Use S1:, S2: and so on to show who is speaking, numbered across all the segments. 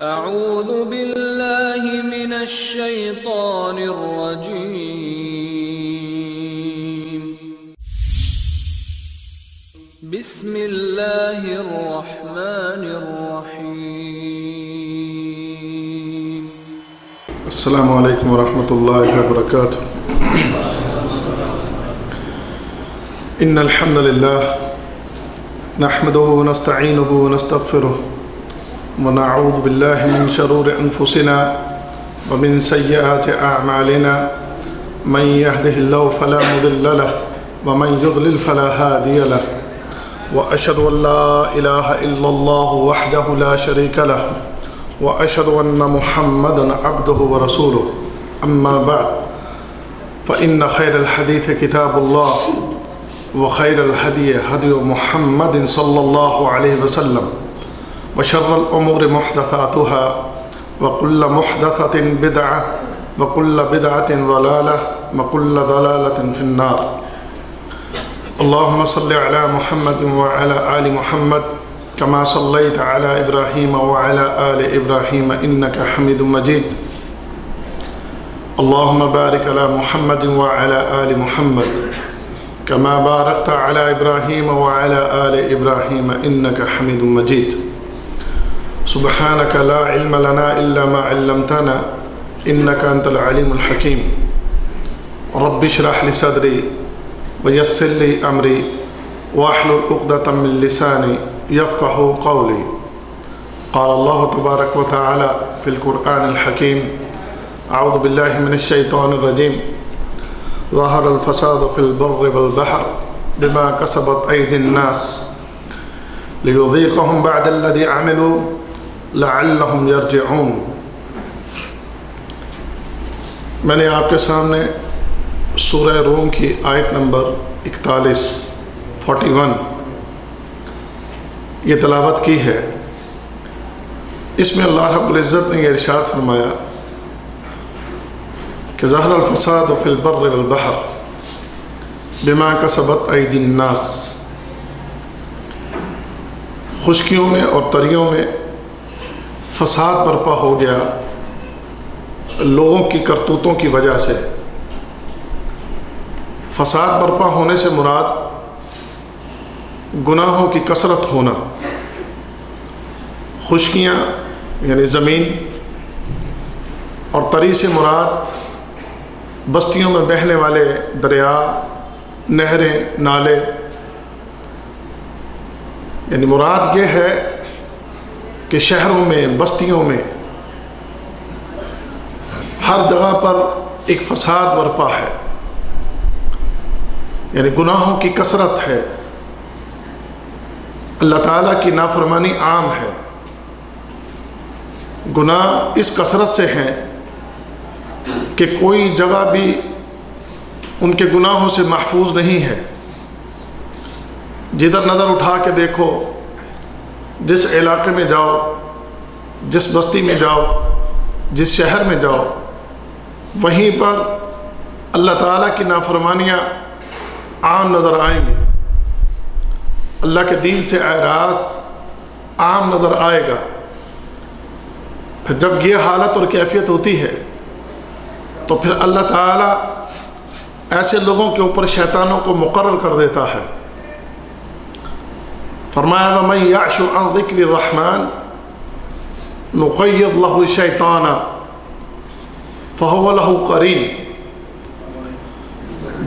S1: اعوذ باللہ من الشیطان الرجیم بسم اللہ الرحمن الرحیم
S2: السلام علیکم ورحمۃ اللہ وبرکاتہ۔ ان الحمد للہ نحمده ونستعینه ونستغفره ونعوذ باللہ من شرور انفسنا ومن سیئات اعمالنا من يهده الله فلا مضل له ومن يضلل فلا هادي له واشهد ان لا اله الا الله وحده لا شريك له واشهد ان محمدا عبده ورسوله اما بعد فان خير الحديث كتاب الله وخير الهدي هدي محمد صلى الله عليه وسلم وشر الأمور محدثاتها وكل محدثة بدعة وكل بدعة ضلالة وكل ضلالة في النار۔ اللهم صل على محمد وعلى آل محمد كما صليت على إبراهيم وعلى آل إبراهيم إنك حميد مجيد۔ اللهم بارك على محمد وعلى آل محمد كما باركت على إبراهيم وعلى آل إبراهيم إنك حميد مجيد۔ سبحانك لا علم لنا إلا ما علمتنا إنك أنت العليم الحكيم۔ رب اشرح لي صدري ويسر لي أمري واحلل عقدة من لساني يفقهوا قولي۔ قال الله تبارك وتعالى في القرآن الحكيم أعوذ بالله من الشيطان الرجيم ظهر الفساد في البر والبحر بما كسبت أيدي الناس ليذيقهم بعد الذي عملوا لعلهم يرجعون۔ میں نے آپ کے سامنے سورہ روم کی آیت نمبر 41 یہ تلاوت کی ہے۔ اس میں اللہ رب العزت نے یہ ارشاد فرمایا کہ ظہر الفساد فی البر والبحر بما کسبت ایدی الناس، خشکیوں میں اور تریوں میں فساد برپا ہو گیا لوگوں کی کرتوتوں کی وجہ سے۔ فساد برپا ہونے سے مراد گناہوں کی کثرت ہونا، خشکیاں یعنی زمین، اور تری سے مراد بستیوں میں بہنے والے دریا، نہریں، نالے، یعنی مراد یہ ہے کہ شہروں میں، بستیوں میں، ہر جگہ پر ایک فساد برپا ہے، یعنی گناہوں کی کثرت ہے، اللہ تعالیٰ کی نافرمانی عام ہے۔ گناہ اس کثرت سے ہیں کہ کوئی جگہ بھی ان کے گناہوں سے محفوظ نہیں ہے۔ جدھر نظر اٹھا کے دیکھو، جس علاقے میں جاؤ، جس بستی میں جاؤ، جس شہر میں جاؤ، وہیں پر اللہ تعالیٰ کی نافرمانیاں عام نظر آئیں گی، اللہ کے دین سے اعراض عام نظر آئے گا۔ پھر جب یہ حالت اور کیفیت ہوتی ہے تو پھر اللہ تعالیٰ ایسے لوگوں کے اوپر شیطانوں کو مقرر کر دیتا ہے۔ فرمایا وَمَن يَعْشُ عَن ذِكْرِ الرَّحْمَنِ نُقَيِّضْ لَهُ شَيْطَانًا فَهُوَ لَهُ قَرِينٌ۔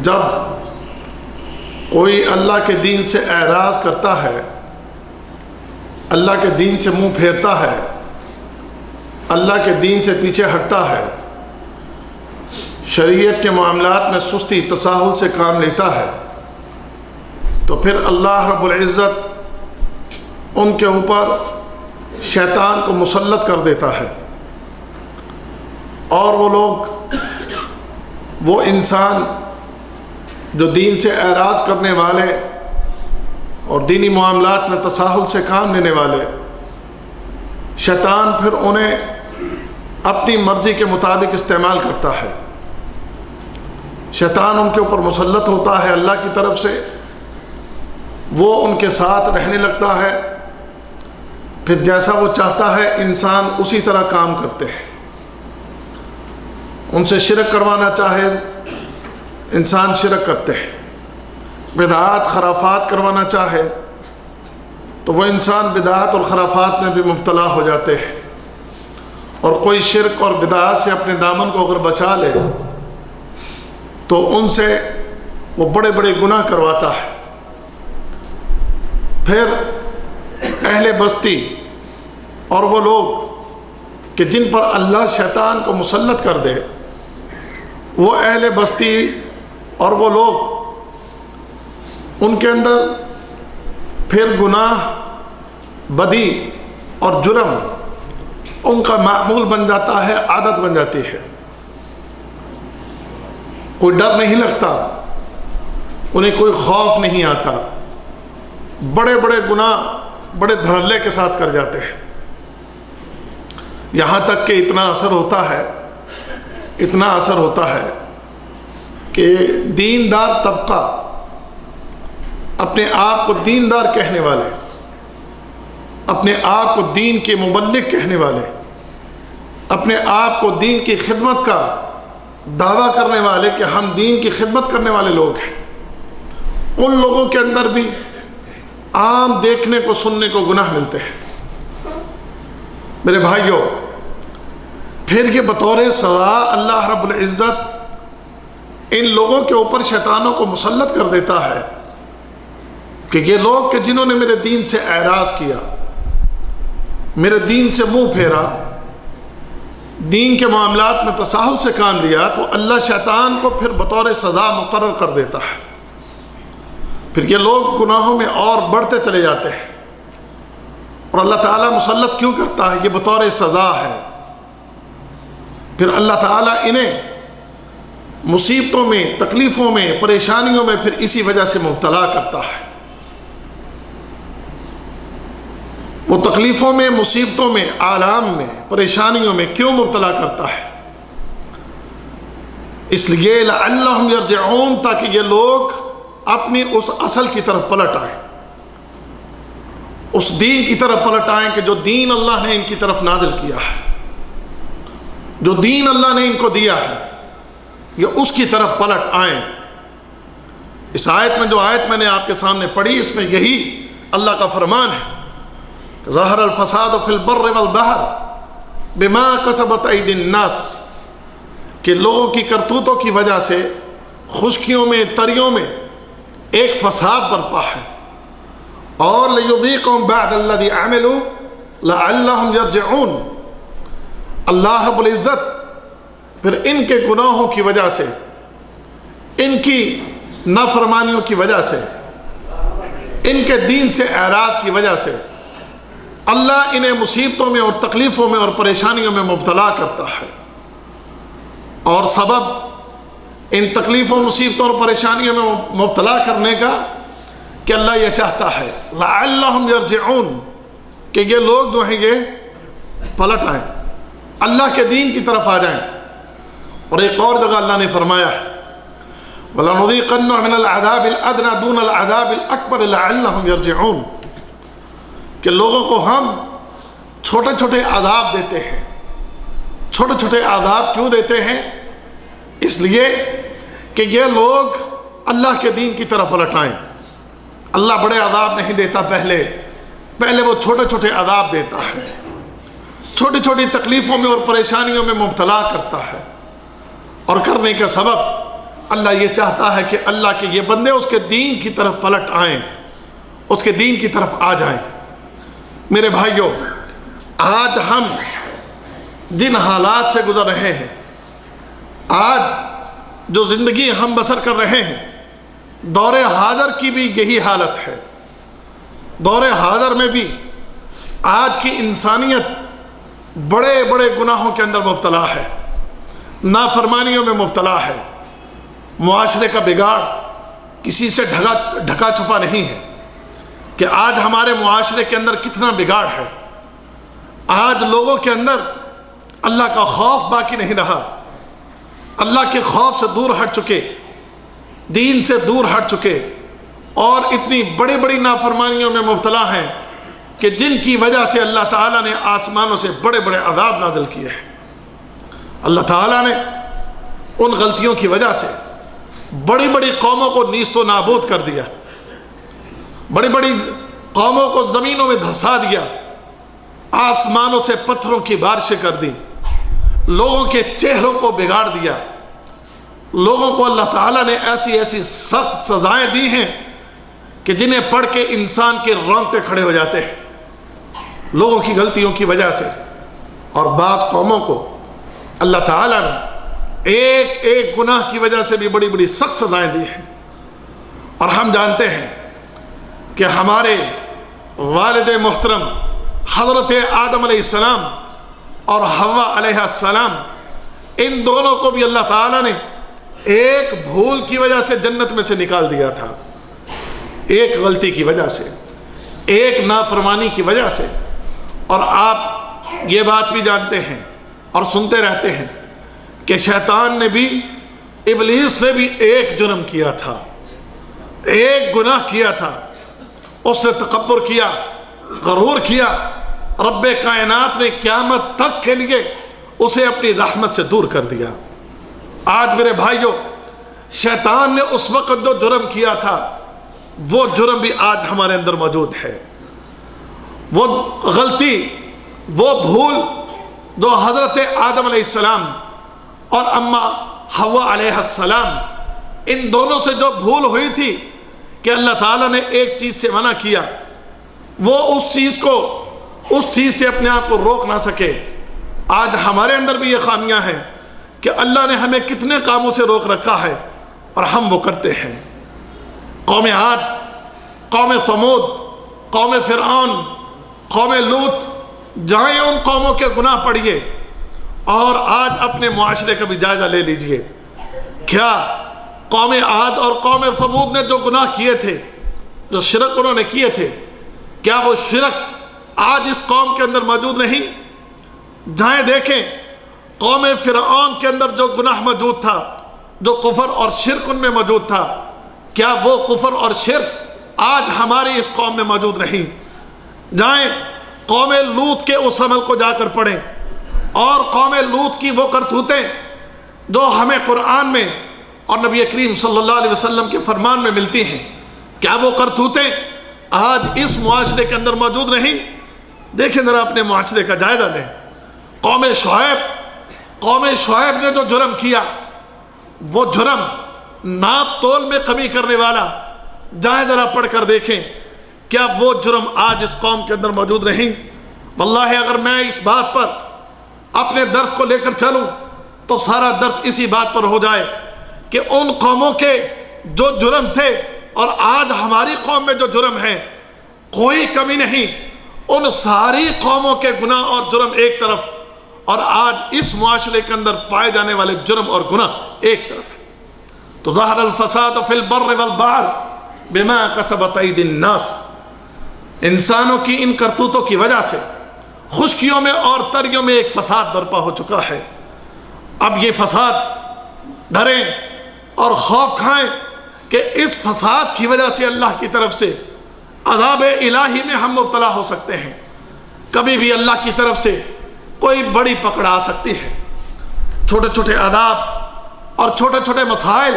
S2: جب کوئی اللہ کے دین سے اعراض کرتا ہے، اللہ کے دین سے منہ پھیرتا ہے، اللہ کے دین سے پیچھے ہٹتا ہے، شریعت کے معاملات میں سستی تساہل سے کام لیتا ہے، تو پھر اللہ رب العزت ان کے اوپر شیطان کو مسلط کر دیتا ہے، اور وہ لوگ، وہ انسان جو دین سے اعراض کرنے والے اور دینی معاملات میں تساہل سے کام لینے والے، شیطان پھر انہیں اپنی مرضی کے مطابق استعمال کرتا ہے۔ شیطان ان کے اوپر مسلط ہوتا ہے اللہ کی طرف سے، وہ ان کے ساتھ رہنے لگتا ہے، پھر جیسا وہ چاہتا ہے انسان اسی طرح کام کرتے ہیں۔ ان سے شرک کروانا چاہے انسان شرک کرتے ہیں، بدعات خرافات کروانا چاہے تو وہ انسان بدعات اور خرافات میں بھی مبتلا ہو جاتے ہیں، اور کوئی شرک اور بدعات سے اپنے دامن کو اگر بچا لے تو ان سے وہ بڑے بڑے گناہ کرواتا ہے۔ پھر اہل بستی اور وہ لوگ کہ جن پر اللہ شیطان کو مسلط کر دے، وہ اہل بستی اور وہ لوگ ان کے اندر پھر گناہ، بدی اور جرم ان کا معمول بن جاتا ہے، عادت بن جاتی ہے۔ کوئی ڈر نہیں لگتا، انہیں کوئی خوف نہیں آتا، بڑے بڑے گناہ بڑے دھڑلے کے ساتھ کر جاتے ہیں، یہاں تک کہ اتنا اثر ہوتا ہے کہ دیندار طبقہ، اپنے آپ کو دیندار کہنے والے، اپنے آپ کو دین کے مبلغ کہنے والے، اپنے آپ کو دین کی خدمت کا دعویٰ کرنے والے کہ ہم دین کی خدمت کرنے والے لوگ ہیں، ان لوگوں کے اندر بھی عام دیکھنے کو سننے کو گناہ ملتے ہیں۔ میرے بھائیوں، پھر یہ بطور سزا اللہ رب العزت ان لوگوں کے اوپر شیطانوں کو مسلط کر دیتا ہے کہ یہ لوگ کہ جنہوں نے میرے دین سے اعراض کیا، میرے دین سے منہ پھیرا، دین کے معاملات میں تساہل سے کام لیا، تو اللہ شیطان کو پھر بطور سزا مقرر کر دیتا ہے۔ پھر یہ لوگ گناہوں میں اور بڑھتے چلے جاتے ہیں، اور اللہ تعالیٰ مسلط کیوں کرتا ہے؟ یہ بطور سزا ہے۔ پھر اللہ تعالیٰ انہیں مصیبتوں میں، تکلیفوں میں، پریشانیوں میں پھر اسی وجہ سے مبتلا کرتا ہے۔ وہ تکلیفوں میں، مصیبتوں میں، آلام میں، پریشانیوں میں کیوں مبتلا کرتا ہے؟ اس لیے لعلہم یرجعون، تاکہ یہ لوگ اپنی اس اصل کی طرف پلٹ آئیں، اس دین کی طرف پلٹ آئیں کہ جو دین اللہ نے ان کی طرف نازل کیا ہے، جو دین اللہ نے ان کو دیا ہے، یہ اس کی طرف پلٹ آئیں۔ اس آیت میں جو آیت میں نے آپ کے سامنے پڑھی، اس میں یہی اللہ کا فرمان ہے، ظہر الفساد فی البر والبحر بما کسبت ایدی الناس، کہ لوگوں کی کرتوتوں کی وجہ سے خشکیوں میں، تریوں میں ایک فساد برپا ہے، اور لیذیقہم بعد الذی عملوا لعلہم یرجعون۔ اللہ رب العزت پھر ان کے گناہوں کی وجہ سے، ان کی نافرمانیوں کی وجہ سے، ان کے دین سے اعراض کی وجہ سے اللہ انہیں مصیبتوں میں اور تکلیفوں میں اور پریشانیوں میں مبتلا کرتا ہے، اور سبب ان تکلیفوں، مصیبتوں اور پریشانیوں میں مبتلا کرنے کا کہ اللہ یہ چاہتا ہے لعلہم یرجعون، کہ یہ لوگ جو ہیں یہ پلٹ آئیں، اللہ کے دین کی طرف آ جائیں۔ اور ایک اور جگہ اللہ نے فرمایا ہے وَلَنُذِيقَنَّهُم مِّنَ الْعَذَابِ الْأَدْنَىٰ دُونَ الْعَذَابِ الْأَكْبَرِ لَعَلَّهُمْ يَرْجِعُونَ، کہ لوگوں کو ہم چھوٹے چھوٹے عذاب دیتے ہیں۔ چھوٹے چھوٹے عذاب کیوں دیتے ہیں؟ اس لیے کہ یہ لوگ اللہ کے دین کی طرف پلٹ آئیں۔ اللہ بڑے عذاب نہیں دیتا، پہلے وہ چھوٹے چھوٹے عذاب دیتا ہے، چھوٹی چھوٹی تکلیفوں میں اور پریشانیوں میں مبتلا کرتا ہے، اور کرنے کا سبب اللہ یہ چاہتا ہے کہ اللہ کے یہ بندے اس کے دین کی طرف پلٹ آئیں، اس کے دین کی طرف آ جائیں۔ میرے بھائیوں، آج ہم جن حالات سے گزر رہے ہیں، آج جو زندگی ہم بسر کر رہے ہیں، دور حاضر کی بھی یہی حالت ہے۔ دور حاضر میں بھی آج کی انسانیت بڑے بڑے گناہوں کے اندر مبتلا ہے، نافرمانیوں میں مبتلا ہے۔ معاشرے کا بگاڑ کسی سے ڈھکا چھپا نہیں ہے کہ آج ہمارے معاشرے کے اندر کتنا بگاڑ ہے۔ آج لوگوں کے اندر اللہ کا خوف باقی نہیں رہا، اللہ کے خوف سے دور ہٹ چکے، دین سے دور ہٹ چکے، اور اتنی بڑی بڑی نافرمانیوں میں مبتلا ہیں کہ جن کی وجہ سے اللہ تعالیٰ نے آسمانوں سے بڑے بڑے عذاب نازل کیے ہیں۔ اللہ تعالیٰ نے ان غلطیوں کی وجہ سے بڑی بڑی قوموں کو نیست و نابود کر دیا، بڑی بڑی قوموں کو زمینوں میں دھسا دیا، آسمانوں سے پتھروں کی بارشیں کر دی، لوگوں کے چہروں کو بگاڑ دیا، لوگوں کو اللہ تعالیٰ نے ایسی ایسی سخت سزائیں دی ہیں کہ جنہیں پڑھ کے انسان کے رونگٹے کھڑے ہو جاتے ہیں لوگوں کی غلطیوں کی وجہ سے۔ اور بعض قوموں کو اللہ تعالیٰ نے ایک ایک گناہ کی وجہ سے بھی بڑی بڑی سخت سزائیں دی ہیں۔ اور ہم جانتے ہیں کہ ہمارے والد محترم حضرت آدم علیہ السلام اور حوا علیہ السلام، ان دونوں کو بھی اللہ تعالیٰ نے ایک بھول کی وجہ سے جنت میں سے نکال دیا تھا، ایک غلطی کی وجہ سے، ایک نافرمانی کی وجہ سے۔ اور آپ یہ بات بھی جانتے ہیں اور سنتے رہتے ہیں کہ شیطان نے بھی، ابلیس نے بھی ایک جرم کیا تھا، ایک گناہ کیا تھا۔ اس نے تکبر کیا، غرور کیا، رب کائنات نے قیامت تک کے لیے اسے اپنی رحمت سے دور کر دیا۔ آج میرے بھائیوں، شیطان نے اس وقت جو جرم کیا تھا وہ جرم بھی آج ہمارے اندر موجود ہے۔ وہ غلطی، وہ بھول جو حضرت آدم علیہ السلام اور اما حوا علیہ السلام، ان دونوں سے جو بھول ہوئی تھی کہ اللہ تعالیٰ نے ایک چیز سے منع کیا، وہ اس چیز سے اپنے آپ کو روک نہ سکے۔ آج ہمارے اندر بھی یہ خامیاں ہیں کہ اللہ نے ہمیں کتنے کاموں سے روک رکھا ہے اور ہم وہ کرتے ہیں۔ قوم عاد، قوم ثمود، قوم فرعون، قوم لوط، جائیں ان قوموں کے گناہ پڑھیے اور آج اپنے معاشرے کا بھی جائزہ لے لیجئے۔ کیا قوم عاد اور قوم ثمود نے جو گناہ کیے تھے، جو شرک انہوں نے کیے تھے، کیا وہ شرک آج اس قوم کے اندر موجود نہیں؟ جائیں دیکھیں قوم فرعون کے اندر جو گناہ موجود تھا، جو کفر اور شرک ان میں موجود تھا، کیا وہ کفر اور شرک آج ہماری اس قوم میں موجود نہیں؟ جائیں قوم لوط کے اس عمل کو جا کر پڑھیں اور قوم لوط کی وہ کرتوتیں جو ہمیں قرآن میں اور نبی کریم صلی اللہ علیہ وسلم کے فرمان میں ملتی ہیں، کیا وہ کرتوتیں آج اس معاشرے کے اندر موجود نہیں؟ دیکھیں ذرا اپنے معاشرے کا جائزہ لیں۔ قوم شعیب نے جو جرم کیا، وہ جرم ناپ تول میں کمی کرنے والا، جائیں ذرا پڑھ کر دیکھیں کیا وہ جرم آج اس قوم کے اندر موجود نہیں؟ واللہ اگر میں اس بات پر اپنے درس کو لے کر چلوں تو سارا درس اسی بات پر ہو جائے کہ ان قوموں کے جو جرم تھے اور آج ہماری قوم میں جو جرم ہے، کوئی کمی نہیں۔ ان ساری قوموں کے گناہ اور جرم ایک طرف، اور آج اس معاشرے کے اندر پائے جانے والے جرم اور گناہ ایک طرف ہے۔ تو ظہر الفساد فی البر والبحر بما کسبت ایدی الناس، انسانوں کی ان کرتوتوں کی وجہ سے خشکیوں میں اور تریوں میں ایک فساد برپا ہو چکا ہے۔ اب یہ فساد، ڈریں اور خوف کھائیں کہ اس فساد کی وجہ سے اللہ کی طرف سے عذاب الہی میں ہم مبتلا ہو سکتے ہیں۔ کبھی بھی اللہ کی طرف سے کوئی بڑی پکڑ آ سکتی ہے۔ چھوٹے چھوٹے عذاب اور چھوٹے چھوٹے مسائل،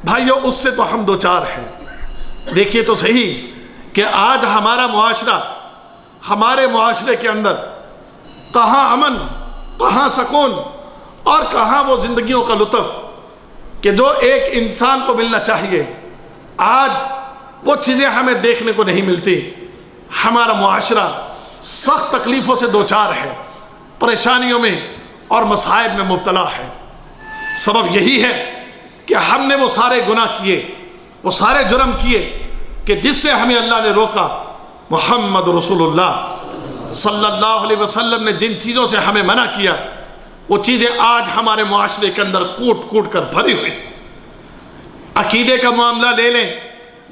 S2: بھائیو اس سے تو ہم دوچار ہیں۔ دیکھیے تو صحیح کہ آج ہمارا معاشرہ، ہمارے معاشرے کے اندر کہاں امن، کہاں سکون اور کہاں وہ زندگیوں کا لطف کہ جو ایک انسان کو ملنا چاہیے، آج وہ چیزیں ہمیں دیکھنے کو نہیں ملتی۔ ہمارا معاشرہ سخت تکلیفوں سے دوچار ہے، پریشانیوں میں اور مصائب میں مبتلا ہے۔ سبب یہی ہے کہ ہم نے وہ سارے گناہ کیے، وہ سارے جرم کیے کہ جس سے ہمیں اللہ نے روکا۔ محمد رسول اللہ صلی اللہ علیہ وسلم نے جن چیزوں سے ہمیں منع کیا، وہ چیزیں آج ہمارے معاشرے کے اندر کوٹ کوٹ کر بھری ہوئی۔ عقیدے کا معاملہ لے لیں،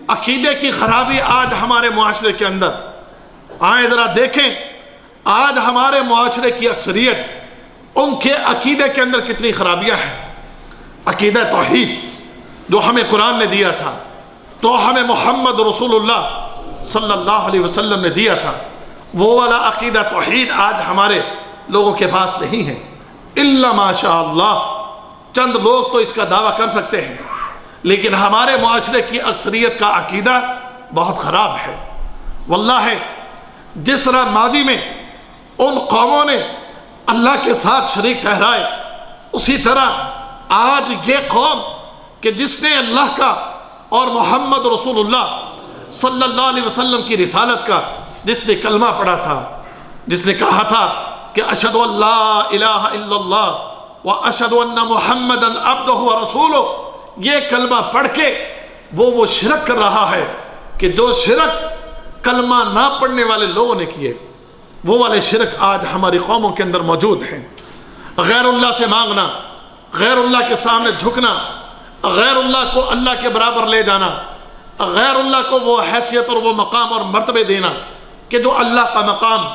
S2: عقیدے کی خرابی آج ہمارے معاشرے کے اندر، آئیں ذرا دیکھیں آج ہمارے معاشرے کی اکثریت، ان کے عقیدے کے اندر کتنی خرابیاں ہیں۔ عقیدہ توحید جو ہمیں قرآن نے دیا تھا، تو ہمیں محمد رسول اللہ صلی اللہ علیہ وسلم نے دیا تھا، وہ والا عقیدہ توحید آج ہمارے لوگوں کے پاس نہیں ہے، الا ماشاء اللہ چند لوگ تو اس کا دعویٰ کر سکتے ہیں، لیکن ہمارے معاشرے کی اکثریت کا عقیدہ بہت خراب ہے۔ واللہ جس طرح ماضی میں ان قوموں نے اللہ کے ساتھ شریک ٹھہرائے، اسی طرح آج یہ قوم کہ جس نے اللہ کا اور محمد رسول اللہ صلی اللہ علیہ وسلم کی رسالت کا، جس نے کلمہ پڑھا تھا، جس نے کہا تھا کہ اشہد ان لا الہ الا اللہ و اشہد ان محمدا عبدہ و رسولہ، یہ کلمہ پڑھ کے وہ شرک کر رہا ہے کہ جو شرک کلمہ نہ پڑھنے والے لوگوں نے کیے، وہ والے شرک آج ہماری قوموں کے اندر موجود ہیں۔ غیر اللہ سے مانگنا، غیر اللہ کے سامنے جھکنا، غیر اللہ کو اللہ کے برابر لے جانا، غیر اللہ کو وہ حیثیت اور وہ مقام اور مرتبے دینا کہ جو اللہ کا مقام،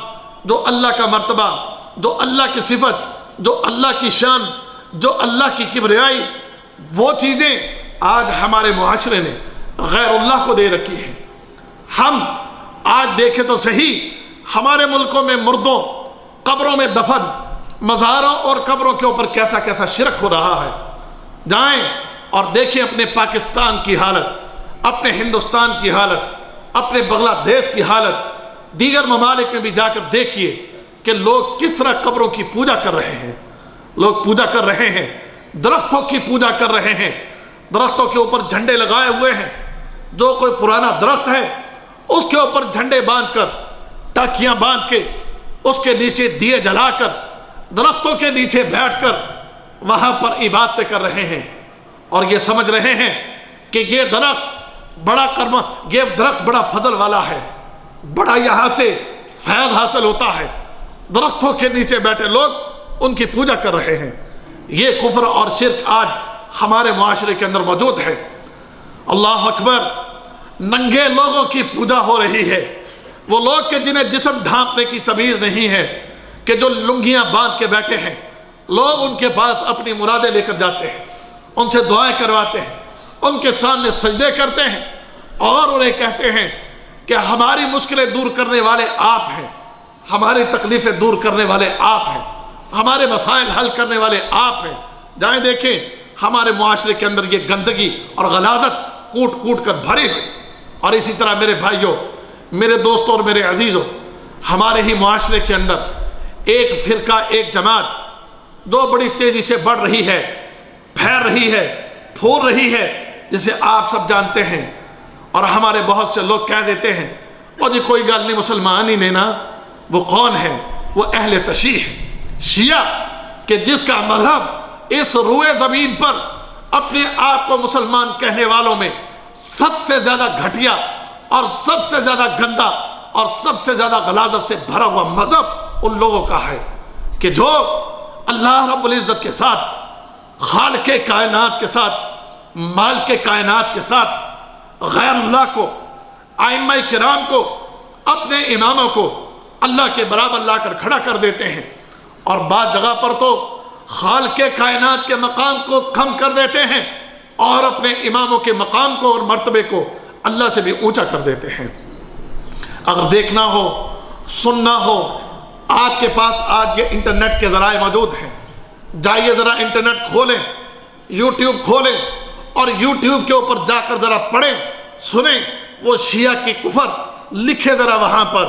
S2: جو اللہ کا مرتبہ، جو اللہ کی صفت، جو اللہ کی شان، جو اللہ کی کبریائی، وہ چیزیں آج ہمارے معاشرے نے غیر اللہ کو دے رکھی ہیں۔ ہم آج دیکھیں تو صحیح ہمارے ملکوں میں مردوں، قبروں میں دفن، مزاروں اور قبروں کے اوپر کیسا کیسا شرک ہو رہا ہے۔ جائیں اور دیکھیں اپنے پاکستان کی حالت، اپنے ہندوستان کی حالت، اپنے بنگلہ دیش کی حالت، دیگر ممالک میں بھی جا کر دیکھیے کہ لوگ کس طرح قبروں کی پوجا کر رہے ہیں۔ لوگ پوجا کر رہے ہیں، درختوں کی پوجا کر رہے ہیں، درختوں کے اوپر جھنڈے لگائے ہوئے ہیں۔ جو کوئی پرانا درخت ہے اس کے اوپر جھنڈے باندھ کر، ٹاکیاں باندھ کے، اس کے نیچے دیے جلا کر، درختوں کے نیچے بیٹھ کر وہاں پر عبادتیں کر رہے ہیں، اور یہ سمجھ رہے ہیں کہ یہ درخت بڑا فضل والا ہے، بڑا یہاں سے فیض حاصل ہوتا ہے۔ درختوں کے نیچے بیٹھے لوگ ان کی پوجا کر رہے ہیں۔ یہ کفر اور شرک آج ہمارے معاشرے کے اندر موجود ہے۔ اللہ اکبر، ننگے لوگوں کی پوجا ہو رہی ہے، وہ لوگ کہ جنہیں جسم ڈھانپنے کی تمیز نہیں ہے، کہ جو لنگیاں باندھ کے بیٹھے ہیں، لوگ ان کے پاس اپنی مرادیں لے کر جاتے ہیں، ان سے دعائیں کرواتے ہیں، ان کے سامنے سجدے کرتے ہیں، اور انہیں کہتے ہیں کہ ہماری مشکلیں دور کرنے والے آپ ہیں، ہماری تکلیفیں دور کرنے والے آپ ہیں، ہمارے مسائل حل کرنے والے آپ ہیں۔ جائیں دیکھیں ہمارے معاشرے کے اندر یہ گندگی اور غلاظت کوٹ کوٹ کر بھری ہوئی۔ اور اسی طرح میرے بھائیوں، میرے دوستوں اور میرے عزیزوں، ہمارے ہی معاشرے کے اندر ایک فرقہ، ایک جماعت جو بڑی تیزی سے بڑھ رہی ہے، پھیل رہی ہے، پھول رہی ہے، جسے آپ سب جانتے ہیں، اور ہمارے بہت سے لوگ کہہ دیتے ہیں اور جی کوئی گل نہیں، مسلمان ہی نہیں نا۔ وہ کون ہے؟ وہ اہل تشیع ہے، شیعہ، کہ جس کا مذہب اس روئے زمین پر اپنے آپ کو مسلمان کہنے والوں میں سب سے زیادہ گھٹیا اور سب سے زیادہ گندا اور سب سے زیادہ غلاظت سے بھرا ہوا مذہب ان لوگوں کا ہے، کہ جو اللہ رب العزت کے ساتھ، خالق کائنات کے ساتھ، مالک کائنات کے ساتھ غیر اللہ کو، ائمہ کرام کو، اپنے اماموں کو اللہ کے برابر لا کر کھڑا کر دیتے ہیں، اور بعض جگہ پر تو خالق کائنات کے مقام کو کم کر دیتے ہیں اور اپنے اماموں کے مقام کو اور مرتبے کو اللہ سے بھی اونچا کر دیتے ہیں۔ اگر دیکھنا ہو، سننا ہو، آپ کے پاس آج یہ انٹرنیٹ کے ذرائع موجود ہیں، جائیے ذرا انٹرنیٹ کھولیں، یوٹیوب کھولیں، اور یوٹیوب کے اوپر جا کر ذرا پڑھیں، سنیں، وہ شیعہ کی کفر لکھے ذرا وہاں پر،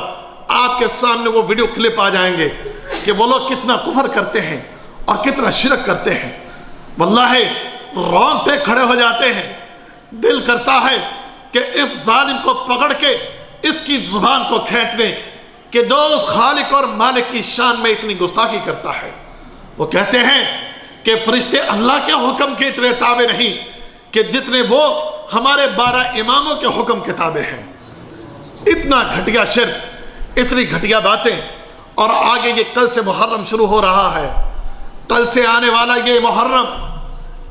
S2: آپ کے سامنے وہ ویڈیو کلپ آ جائیں گے کہ وہ لوگ کتنا کفر کرتے ہیں اور کتنا شرک کرتے ہیں۔ واللہ رونگٹے کھڑے ہو جاتے ہیں، دل کرتا ہے کہ اس ظالم کو پکڑ کے اس کی زبان کو کھینچ دیں کہ جو اس خالق اور مالک کی شان میں اتنی گستاخی کرتا ہے۔ وہ کہتے ہیں کہ فرشتے اللہ کے حکم کے اتنے تابع نہیں کہ جتنے وہ ہمارے 12 اماموں کے حکم کے تابع ہیں۔ اتنا گھٹیا شرک، اتنی گھٹیا باتیں، اور آگے یہ کل سے محرم شروع ہو رہا ہے، کل سے آنے والا یہ محرم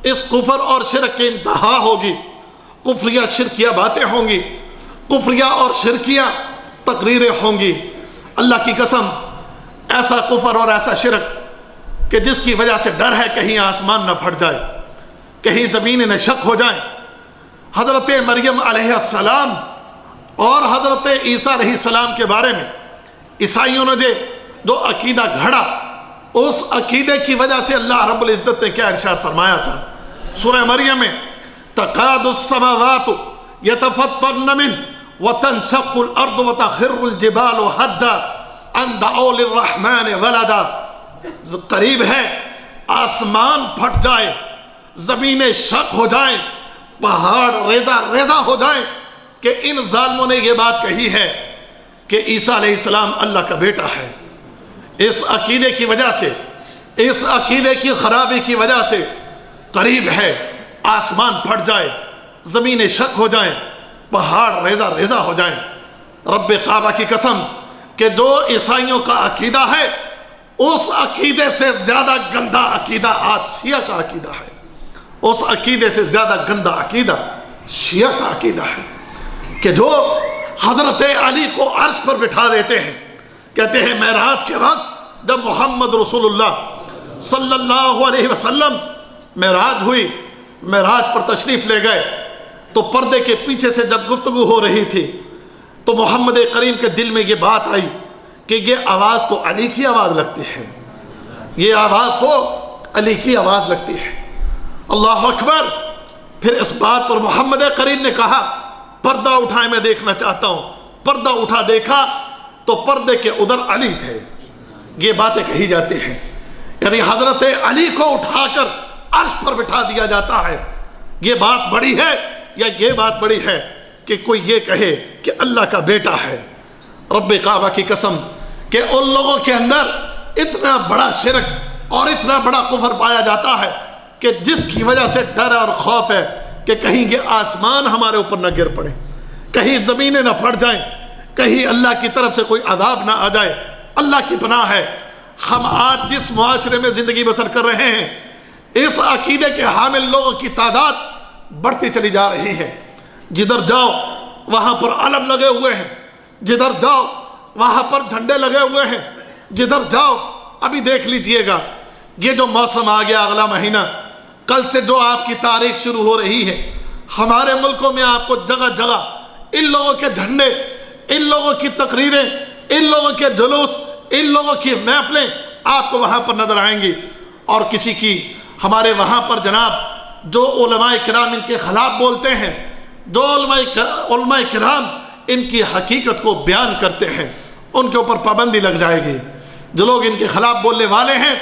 S2: اس کفر اور شرک کی انتہا ہوگی، کفریہ شرکیہ باتیں ہوں گی، کفریہ اور شرکیہ تقریریں ہوں گی۔ اللہ کی قسم، ایسا کفر اور ایسا شرک کہ جس کی وجہ سے ڈر ہے کہیں آسمان نہ پھٹ جائے، کہیں زمینیں نہ شق ہو جائیں۔ حضرت مریم علیہ السلام اور حضرت عیسیٰ علیہ السلام کے بارے میں عیسائیوں نے جو عقیدہ گھڑا، اس عقیدے کی وجہ سے اللہ رب العزت نے کیا ارشاد فرمایا تھا سورہ مریم میں، تقاد السماوات یتفطرن من وتنشق الارض وتخر الجبال حدا ان دعوا للرحمن ولدا، قریب ہے آسمان پھٹ جائے، زمینیں شق ہو جائیں، پہاڑ ریزہ ریزہ ہو جائیں کہ ان ظالموں نے یہ بات کہی ہے کہ عیسیٰ علیہ السلام اللہ کا بیٹا ہے۔ اس عقیدے کی وجہ سے، اس عقیدے کی خرابی کی وجہ سے قریب ہے آسمان پھٹ جائے، زمینیں شق ہو جائیں، پہاڑ ریزہ ریزہ ہو جائیں۔ رب کعبہ کی قسم کہ جو عیسائیوں کا عقیدہ ہے، اس عقیدے سے زیادہ گندہ عقیدہ آج شیعہ کا عقیدہ ہے۔ اس عقیدے سے زیادہ گندہ عقیدہ شیعہ کا عقیدہ ہے کہ جو حضرت علی کو عرش پر بٹھا دیتے ہیں، کہتے ہیں معراج کے وقت جب محمد رسول اللہ صلی اللہ علیہ وسلم معراج ہوئی، معراج پر تشریف لے گئے تو پردے کے پیچھے سے جب گفتگو ہو رہی تھی تو محمد کریم کے دل میں یہ بات آئی کہ یہ آواز تو علی کی آواز لگتی ہے، یہ آواز تو علی کی آواز لگتی ہے۔ اللہ اکبر۔ پھر اس بات پر محمد کریم نے کہا پردہ اٹھائیں، میں دیکھنا چاہتا ہوں۔ پردہ اٹھا دیکھا تو پردے کے ادھر علی تھے۔ یہ باتیں کہی جاتی ہیں، یعنی حضرت علی کو اٹھا کر عرش پر بٹھا دیا جاتا ہے۔ یہ بات بڑی ہے یا یہ بات بڑی ہے کہ کوئی یہ کہے کہ اللہ کا بیٹا ہے؟ رب کعبہ کی قسم کہ ان لوگوں کے اندر اتنا بڑا شرک اور اتنا بڑا کفر پایا جاتا ہے کہ جس کی وجہ سے ڈر اور خوف ہے کہ کہیں یہ آسمان ہمارے اوپر نہ گر پڑے، کہیں زمینیں نہ پھٹ جائیں، کہیں اللہ کی طرف سے کوئی عذاب نہ آ جائے۔ اللہ کی پناہ ہے ہم آج جس معاشرے میں زندگی بسر کر رہے ہیں، اس عقیدے کے حامل لوگوں کی تعداد بڑھتی چلی جا رہی ہے۔ جدھر جاؤ وہاں پر علم لگے ہوئے ہیں، جدھر جاؤ وہاں پر جھنڈے لگے ہوئے ہیں، جدھر جاؤ۔ ابھی دیکھ لیجئے گا یہ جو موسم آ گیا اگلا مہینہ، کل سے جو آپ کی تاریخ شروع ہو رہی ہے، ہمارے ملکوں میں آپ کو جگہ جگہ ان لوگوں کے جھنڈے، ان لوگوں کی تقریریں، ان لوگوں کے جلوس، ان لوگوں کی محفلیں آپ کو وہاں پر نظر آئیں گی۔ اور کسی کی ہمارے وہاں پر جناب جو علماء کرام ان کے خلاف بولتے ہیں، جو علماء کرام ان کی حقیقت کو بیان کرتے ہیں، ان کے اوپر پابندی لگ جائے گی۔ جو لوگ ان کے خلاف بولنے والے ہیں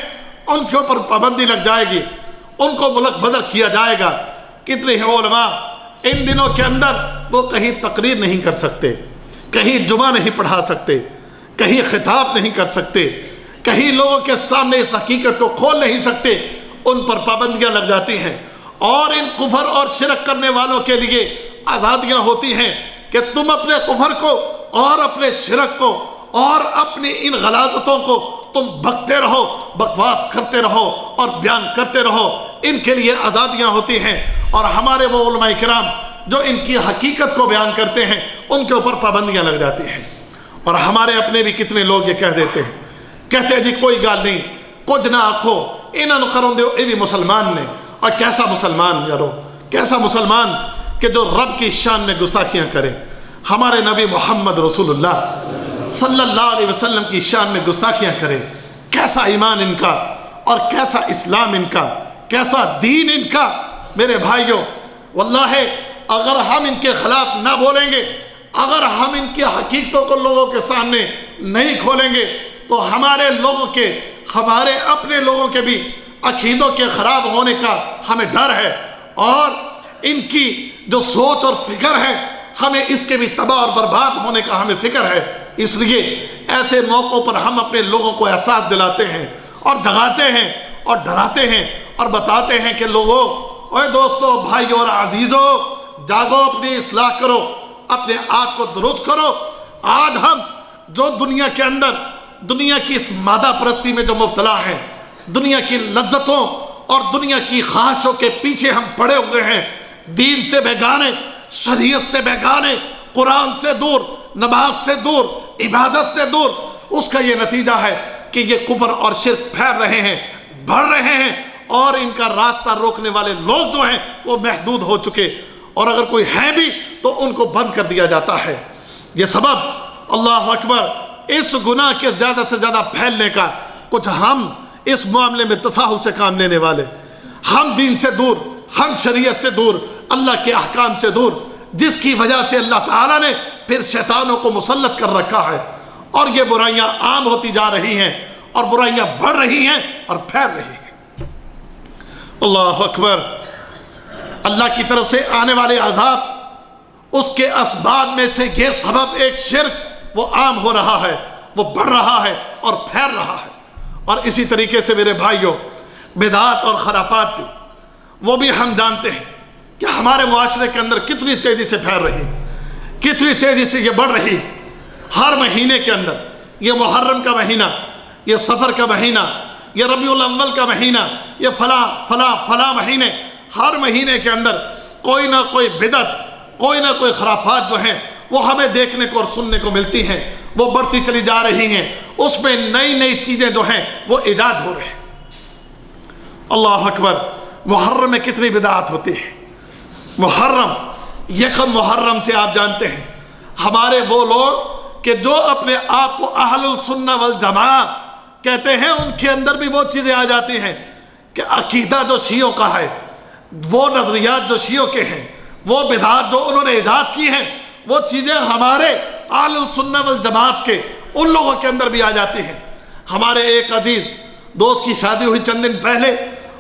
S2: ان کے اوپر پابندی لگ جائے گی، ان کو ملک بدر کیا جائے گا۔ کتنے ہیں علماء ان دنوں کے اندر وہ کہیں تقریر نہیں کر سکتے، کہیں جمعہ نہیں پڑھا سکتے، کہیں خطاب نہیں کر سکتے، کہیں لوگوں کے سامنے اس حقیقت کو کھول نہیں سکتے، ان پر پابندیاں لگ جاتی ہیں۔ اور ان کفر اور شرک کرنے والوں کے لیے آزادیاں ہوتی ہیں کہ تم اپنے کفر کو اور اپنے شرک کو اور اپنی ان غلاظتوں کو تم بکتے رہو، بکواس کرتے رہو اور بیان کرتے رہو، ان کے لیے آزادیاں ہوتی ہیں۔ اور ہمارے وہ علماء کرام جو ان کی حقیقت کو بیان کرتے ہیں ان کے اوپر پابندیاں لگ جاتی ہیں۔ اور ہمارے اپنے بھی کتنے لوگ یہ کہہ دیتے ہیں، کہتے ہیں جی کوئی گال نہیں، کچھ نہ آکھو، انہوں کروں دیو، یہ بھی مسلمان نے۔ اور کیسا مسلمان یارو، کیسا مسلمان کہ جو رب کی شان میں گستاخیاں کرے، ہمارے نبی محمد رسول اللہ صلی اللہ علیہ وسلم کی شان میں گستاخیاں کرے۔ کیسا ایمان ان کا اور کیسا اسلام ان کا، کیسا دین ان کا۔ میرے بھائیوں واللہ اگر ہم ان کے خلاف نہ بولیں گے، اگر ہم ان کی حقیقتوں کو لوگوں کے سامنے نہیں کھولیں گے تو ہمارے لوگوں کے، ہمارے اپنے لوگوں کے بھی عقیدوں کے خراب ہونے کا ہمیں ڈر ہے، اور ان کی جو سوچ اور فکر ہے ہمیں اس کے بھی تباہ اور برباد ہونے کا ہمیں فکر ہے۔ اس لیے ایسے موقعوں پر ہم اپنے لوگوں کو احساس دلاتے ہیں اور جگاتے ہیں اور ڈراتے ہیں اور بتاتے ہیں کہ لوگوں، اوے دوستو، بھائیو اور عزیزو، جاگو، اپنی اصلاح کرو، اپنے آپ کو درست کرو۔ آج ہم جو دنیا کے اندر، دنیا کی اس مادہ پرستی میں جو مبتلا ہیں، دنیا کی لذتوں اور دنیا کی خواہشوں کے پیچھے ہم پڑے ہوئے ہیں، دین سے بیگانے، شریعت سے بیگانے، قرآن سے دور، نماز سے دور، عبادت سے دور۔ اس کا یہ نتیجہ ہے کہ یہ کفر اور شرک پھیل رہے ہیں، بڑھ رہے ہیں، اور ان کا راستہ روکنے والے لوگ جو ہیں وہ محدود ہو چکے، اور اگر کوئی ہے بھی تو ان کو بند کر دیا جاتا ہے۔ یہ سبب، اللہ اکبر، اس گناہ کے زیادہ سے زیادہ پھیلنے کا، کچھ ہم اس معاملے میں تساہل سے کام لینے والے، ہم دین سے دور، ہم شریعت سے دور، اللہ کے احکام سے دور، جس کی وجہ سے اللہ تعالیٰ نے پھر شیطانوں کو مسلط کر رکھا ہے، اور یہ برائیاں عام ہوتی جا رہی ہیں، اور برائیاں بڑھ رہی ہیں اور پھیل رہی ہیں۔ اللہ اکبر۔ اللہ کی طرف سے آنے والے عذاب، اس کے اسباب میں سے یہ سبب ایک شرک وہ عام ہو رہا ہے، وہ بڑھ رہا ہے اور پھیل رہا ہے۔ اور اسی طریقے سے میرے بھائیوں، بدعات اور خرافات بھی، وہ بھی ہم جانتے ہیں کہ ہمارے معاشرے کے اندر کتنی تیزی سے پھیل رہی، کتنی تیزی سے یہ بڑھ رہی۔ ہر مہینے کے اندر، یہ محرم کا مہینہ، یہ صفر کا مہینہ، یہ ربیع الاول کا مہینہ، یہ فلاں فلاں فلاں مہینے، ہر مہینے کے اندر کوئی نہ کوئی بدعت، کوئی نہ کوئی خرافات جو ہیں وہ ہمیں دیکھنے کو اور سننے کو ملتی ہیں، وہ بڑھتی چلی جا رہی ہیں۔ اس میں نئی نئی چیزیں جو ہیں وہ ایجاد ہو رہے ہیں۔ اللہ اکبر۔ محرم میں کتنی بدعات ہوتی ہے۔ محرم، یکم محرم سے آپ جانتے ہیں ہمارے وہ لوگ کہ جو اپنے آپ کو اہل السنہ والجماعہ کہتے ہیں، ان کے اندر بھی وہ چیزیں آ جاتی ہیں کہ عقیدہ جو شیعوں کا ہے، وہ نظریات جو شیعوں کے ہیں، وہ بدعات جو انہوں نے ایجاد کی ہیں، وہ چیزیں ہمارے اہل السنہ والجماعت کے ان لوگوں کے اندر بھی آ جاتی ہیں۔ ہمارے ایک عزیز دوست کی شادی ہوئی چند دن پہلے،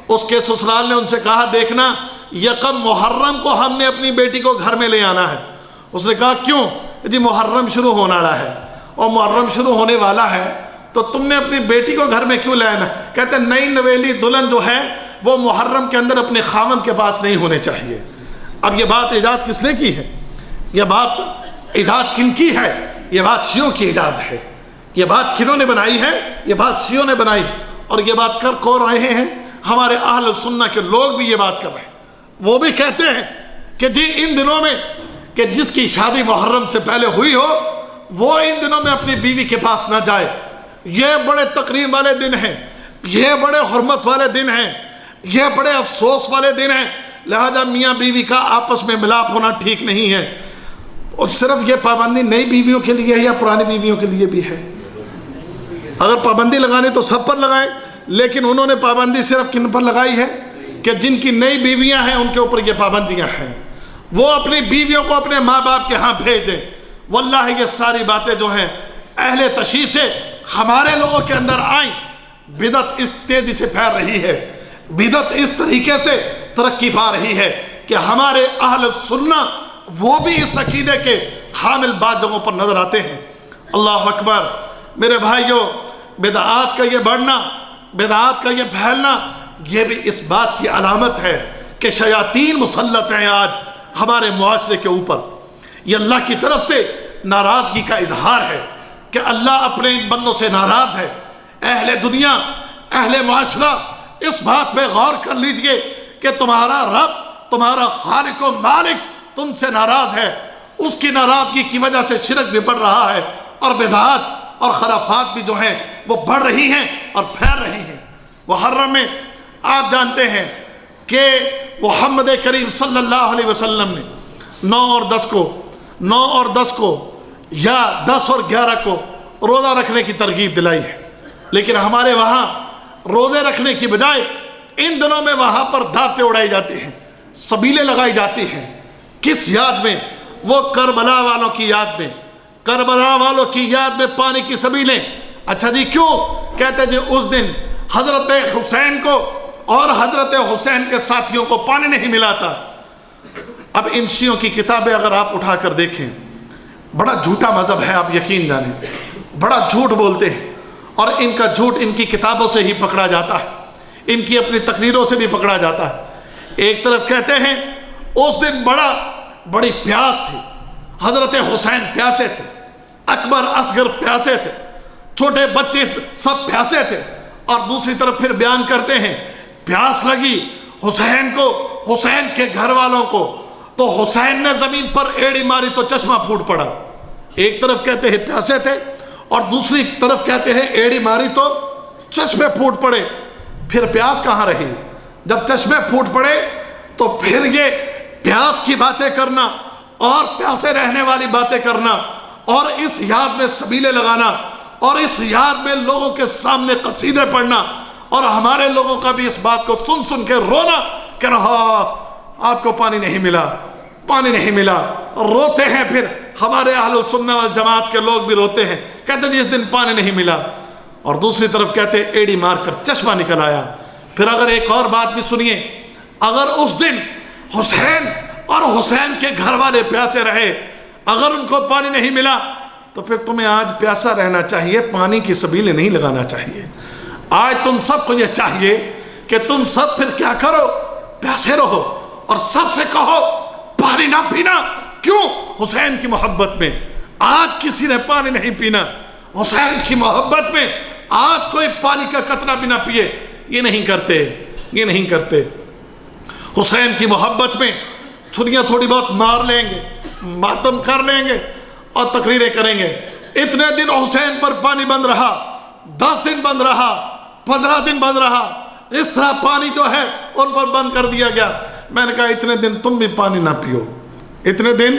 S2: اس کے سسرال نے ان سے کہا دیکھنا یکم محرم کو ہم نے اپنی بیٹی کو گھر میں لے آنا ہے۔ اس نے کہا کیوں؟ جی محرم شروع ہونے والا ہے، اور محرم شروع ہونے والا ہے تو تم نے اپنی بیٹی کو گھر میں کیوں لے آنا؟ کہتے ہیں نئی نویلی دلہن جو ہے وہ محرم کے اندر اپنے خاوند کے پاس نہیں ہونے چاہیے۔ اب یہ بات ایجاد کس نے کی ہے؟ یہ بات ایجاد کن کی ہے؟ یہ بات شیعوں کی ایجاد ہے۔ یہ بات کنہوں نے بنائی ہے؟ یہ بات شیعوں نے بنائی، اور یہ بات کر کون رہے ہیں؟ ہمارے اہل سنہ کے لوگ بھی یہ بات کر رہے ہیں۔ وہ بھی کہتے ہیں کہ جی ان دنوں میں کہ جس کی شادی محرم سے پہلے ہوئی ہو وہ ان دنوں میں اپنی بیوی کے پاس نہ جائے، یہ بڑے تقریم والے دن ہیں، یہ بڑے حرمت والے دن ہیں، یہ بڑے افسوس والے دن ہیں، لہذا میاں بیوی کا آپس میں ملاپ ہونا ٹھیک نہیں ہے۔ اور صرف یہ پابندی نئی بیویوں کے لیے ہے یا پرانی بیویوں کے لیے بھی ہے؟ اگر پابندی لگانی تو سب پر لگائیں، لیکن انہوں نے پابندی صرف کن پر لگائی ہے کہ جن کی نئی بیویاں ہیں ان کے اوپر یہ پابندیاں ہیں، وہ اپنی بیویوں کو اپنے ماں باپ کے ہاں بھیج دیں۔ واللہ یہ ساری باتیں جو ہیں اہل تشیع سے ہمارے لوگوں کے اندر آئیں۔ بدعت اس تیزی سے پھیل رہی ہے، بدعت اس طریقے سے ترقی پا رہی ہے کہ ہمارے اہل سنہ وہ بھی اس عقیدے کے حامل بعض جگہوں پر نظر آتے ہیں۔ اللہ اکبر۔ میرے بھائیوں، بدعات کا یہ بڑھنا، بدعات کا یہ پھیلنا، یہ بھی اس بات کی علامت ہے کہ شیاطین مسلط ہیں آج ہمارے معاشرے کے اوپر۔ یہ اللہ کی طرف سے ناراضگی کا اظہار ہے کہ اللہ اپنے ان بندوں سے ناراض ہے۔ اہل دنیا، اہل معاشرہ اس بات پہ غور کر لیجئے کہ تمہارا رب، تمہارا خالق و مالک تم سے ناراض ہے۔ اس کی ناراضگی کی وجہ سے شرک بھی بڑھ رہا ہے، اور بدعات اور خرافات بھی جو ہیں وہ بڑھ رہی ہیں اور پھیل رہی ہیں۔ محرم میں آپ جانتے ہیں کہ محمد کریم صلی اللہ علیہ وسلم نے 9 اور 10 کو یا 10 اور 11 کو روزہ رکھنے کی ترغیب دلائی ہے، لیکن ہمارے وہاں روزے رکھنے کی بجائے ان دنوں میں وہاں پر دعوتیں اڑائی جاتی ہیں، سبیلیں لگائی جاتی ہیں۔ کس یاد میں؟ وہ کربلا والوں کی یاد میں، کربلا والوں کی یاد میں پانی کی سبیلیں۔ اچھا جی کیوں؟ کہتے جی اس دن حضرت حسین کو اور حضرت حسین کے ساتھیوں کو پانی نہیں ملا تھا۔ اب ان شیعوں کی کتابیں اگر آپ اٹھا کر دیکھیں، بڑا جھوٹا مذہب ہے، آپ یقین جانیں، بڑا جھوٹ بولتے ہیں، اور ان کا جھوٹ ان کی کتابوں سے ہی پکڑا جاتا ہے، ان کی اپنی تقریروں سے بھی پکڑا جاتا ہے۔ ایک طرف کہتے ہیں اس دن بڑی پیاس تھی، حضرت حسین پیاسے تھے، اکبر اصغر پیاسے تھے، چھوٹے بچے سب پیاسے تھے، اور دوسری طرف پھر بیان کرتے ہیں پیاس لگی حسین کو، حسین کے گھر والوں کو، تو حسین نے زمین پر ایڑی ماری تو چشمہ پھوٹ پڑا۔ ایک طرف کہتے ہیں پیاسے تھے، اور دوسری طرف کہتے ہیں ایڑی ماری تو چشمے پھوٹ پڑے۔ پھر پیاس کہاں رہی؟ جب چشمے پھوٹ پڑے تو پھر یہ پیاس کی باتیں کرنا اور پیاسے رہنے والی باتیں کرنا اور اس یاد میں سبیلے لگانا اور اس یاد میں لوگوں کے سامنے قصیدے پڑھنا، اور ہمارے لوگوں کا بھی اس بات کو سن سن کے رونا کہ ہاں آپ کو پانی نہیں ملا، پانی نہیں ملا، روتے ہیں۔ پھر ہمارے اہل السنہ والجماعت کے لوگ بھی روتے ہیں، کہتے ہیں جس دن پانی نہیں ملا، اور دوسری طرف کہتے ہیں ایڑی مار کر چشمہ نکل آیا۔ پھر اگر ایک اور بات بھی سنیے، اگر اس دن حسین اور حسین کے گھر والے پیاسے رہے، اگر ان کو پانی نہیں ملا، تو پھر تمہیں آج پیاسا رہنا چاہیے، پانی کی سبیلیں نہیں لگانا چاہیے۔ آج تم سب کو یہ چاہیے کہ تم سب پھر کیا کرو، پیاسے رہو، اور سب سے کہو پانی نہ پینا۔ کیوں؟ حسین کی محبت میں آج کسی نے پانی نہیں پینا، حسین کی محبت میں آج کوئی پانی کا قطرہ بھی نہ پیے۔ یہ نہیں کرتے، یہ نہیں کرتے۔ حسین کی محبت میں چھریاں تھوڑی بہت مار لیں گے، ماتم کر لیں گے اور تقریریں کریں گے۔ اتنے دن حسین پر پانی بند رہا، 10 دن بند رہا، 15 دن بند رہا، اس طرح پانی جو ہے ان پر بند کر دیا گیا۔ میں نے کہا اتنے دن تم بھی پانی نہ پیو، اتنے دن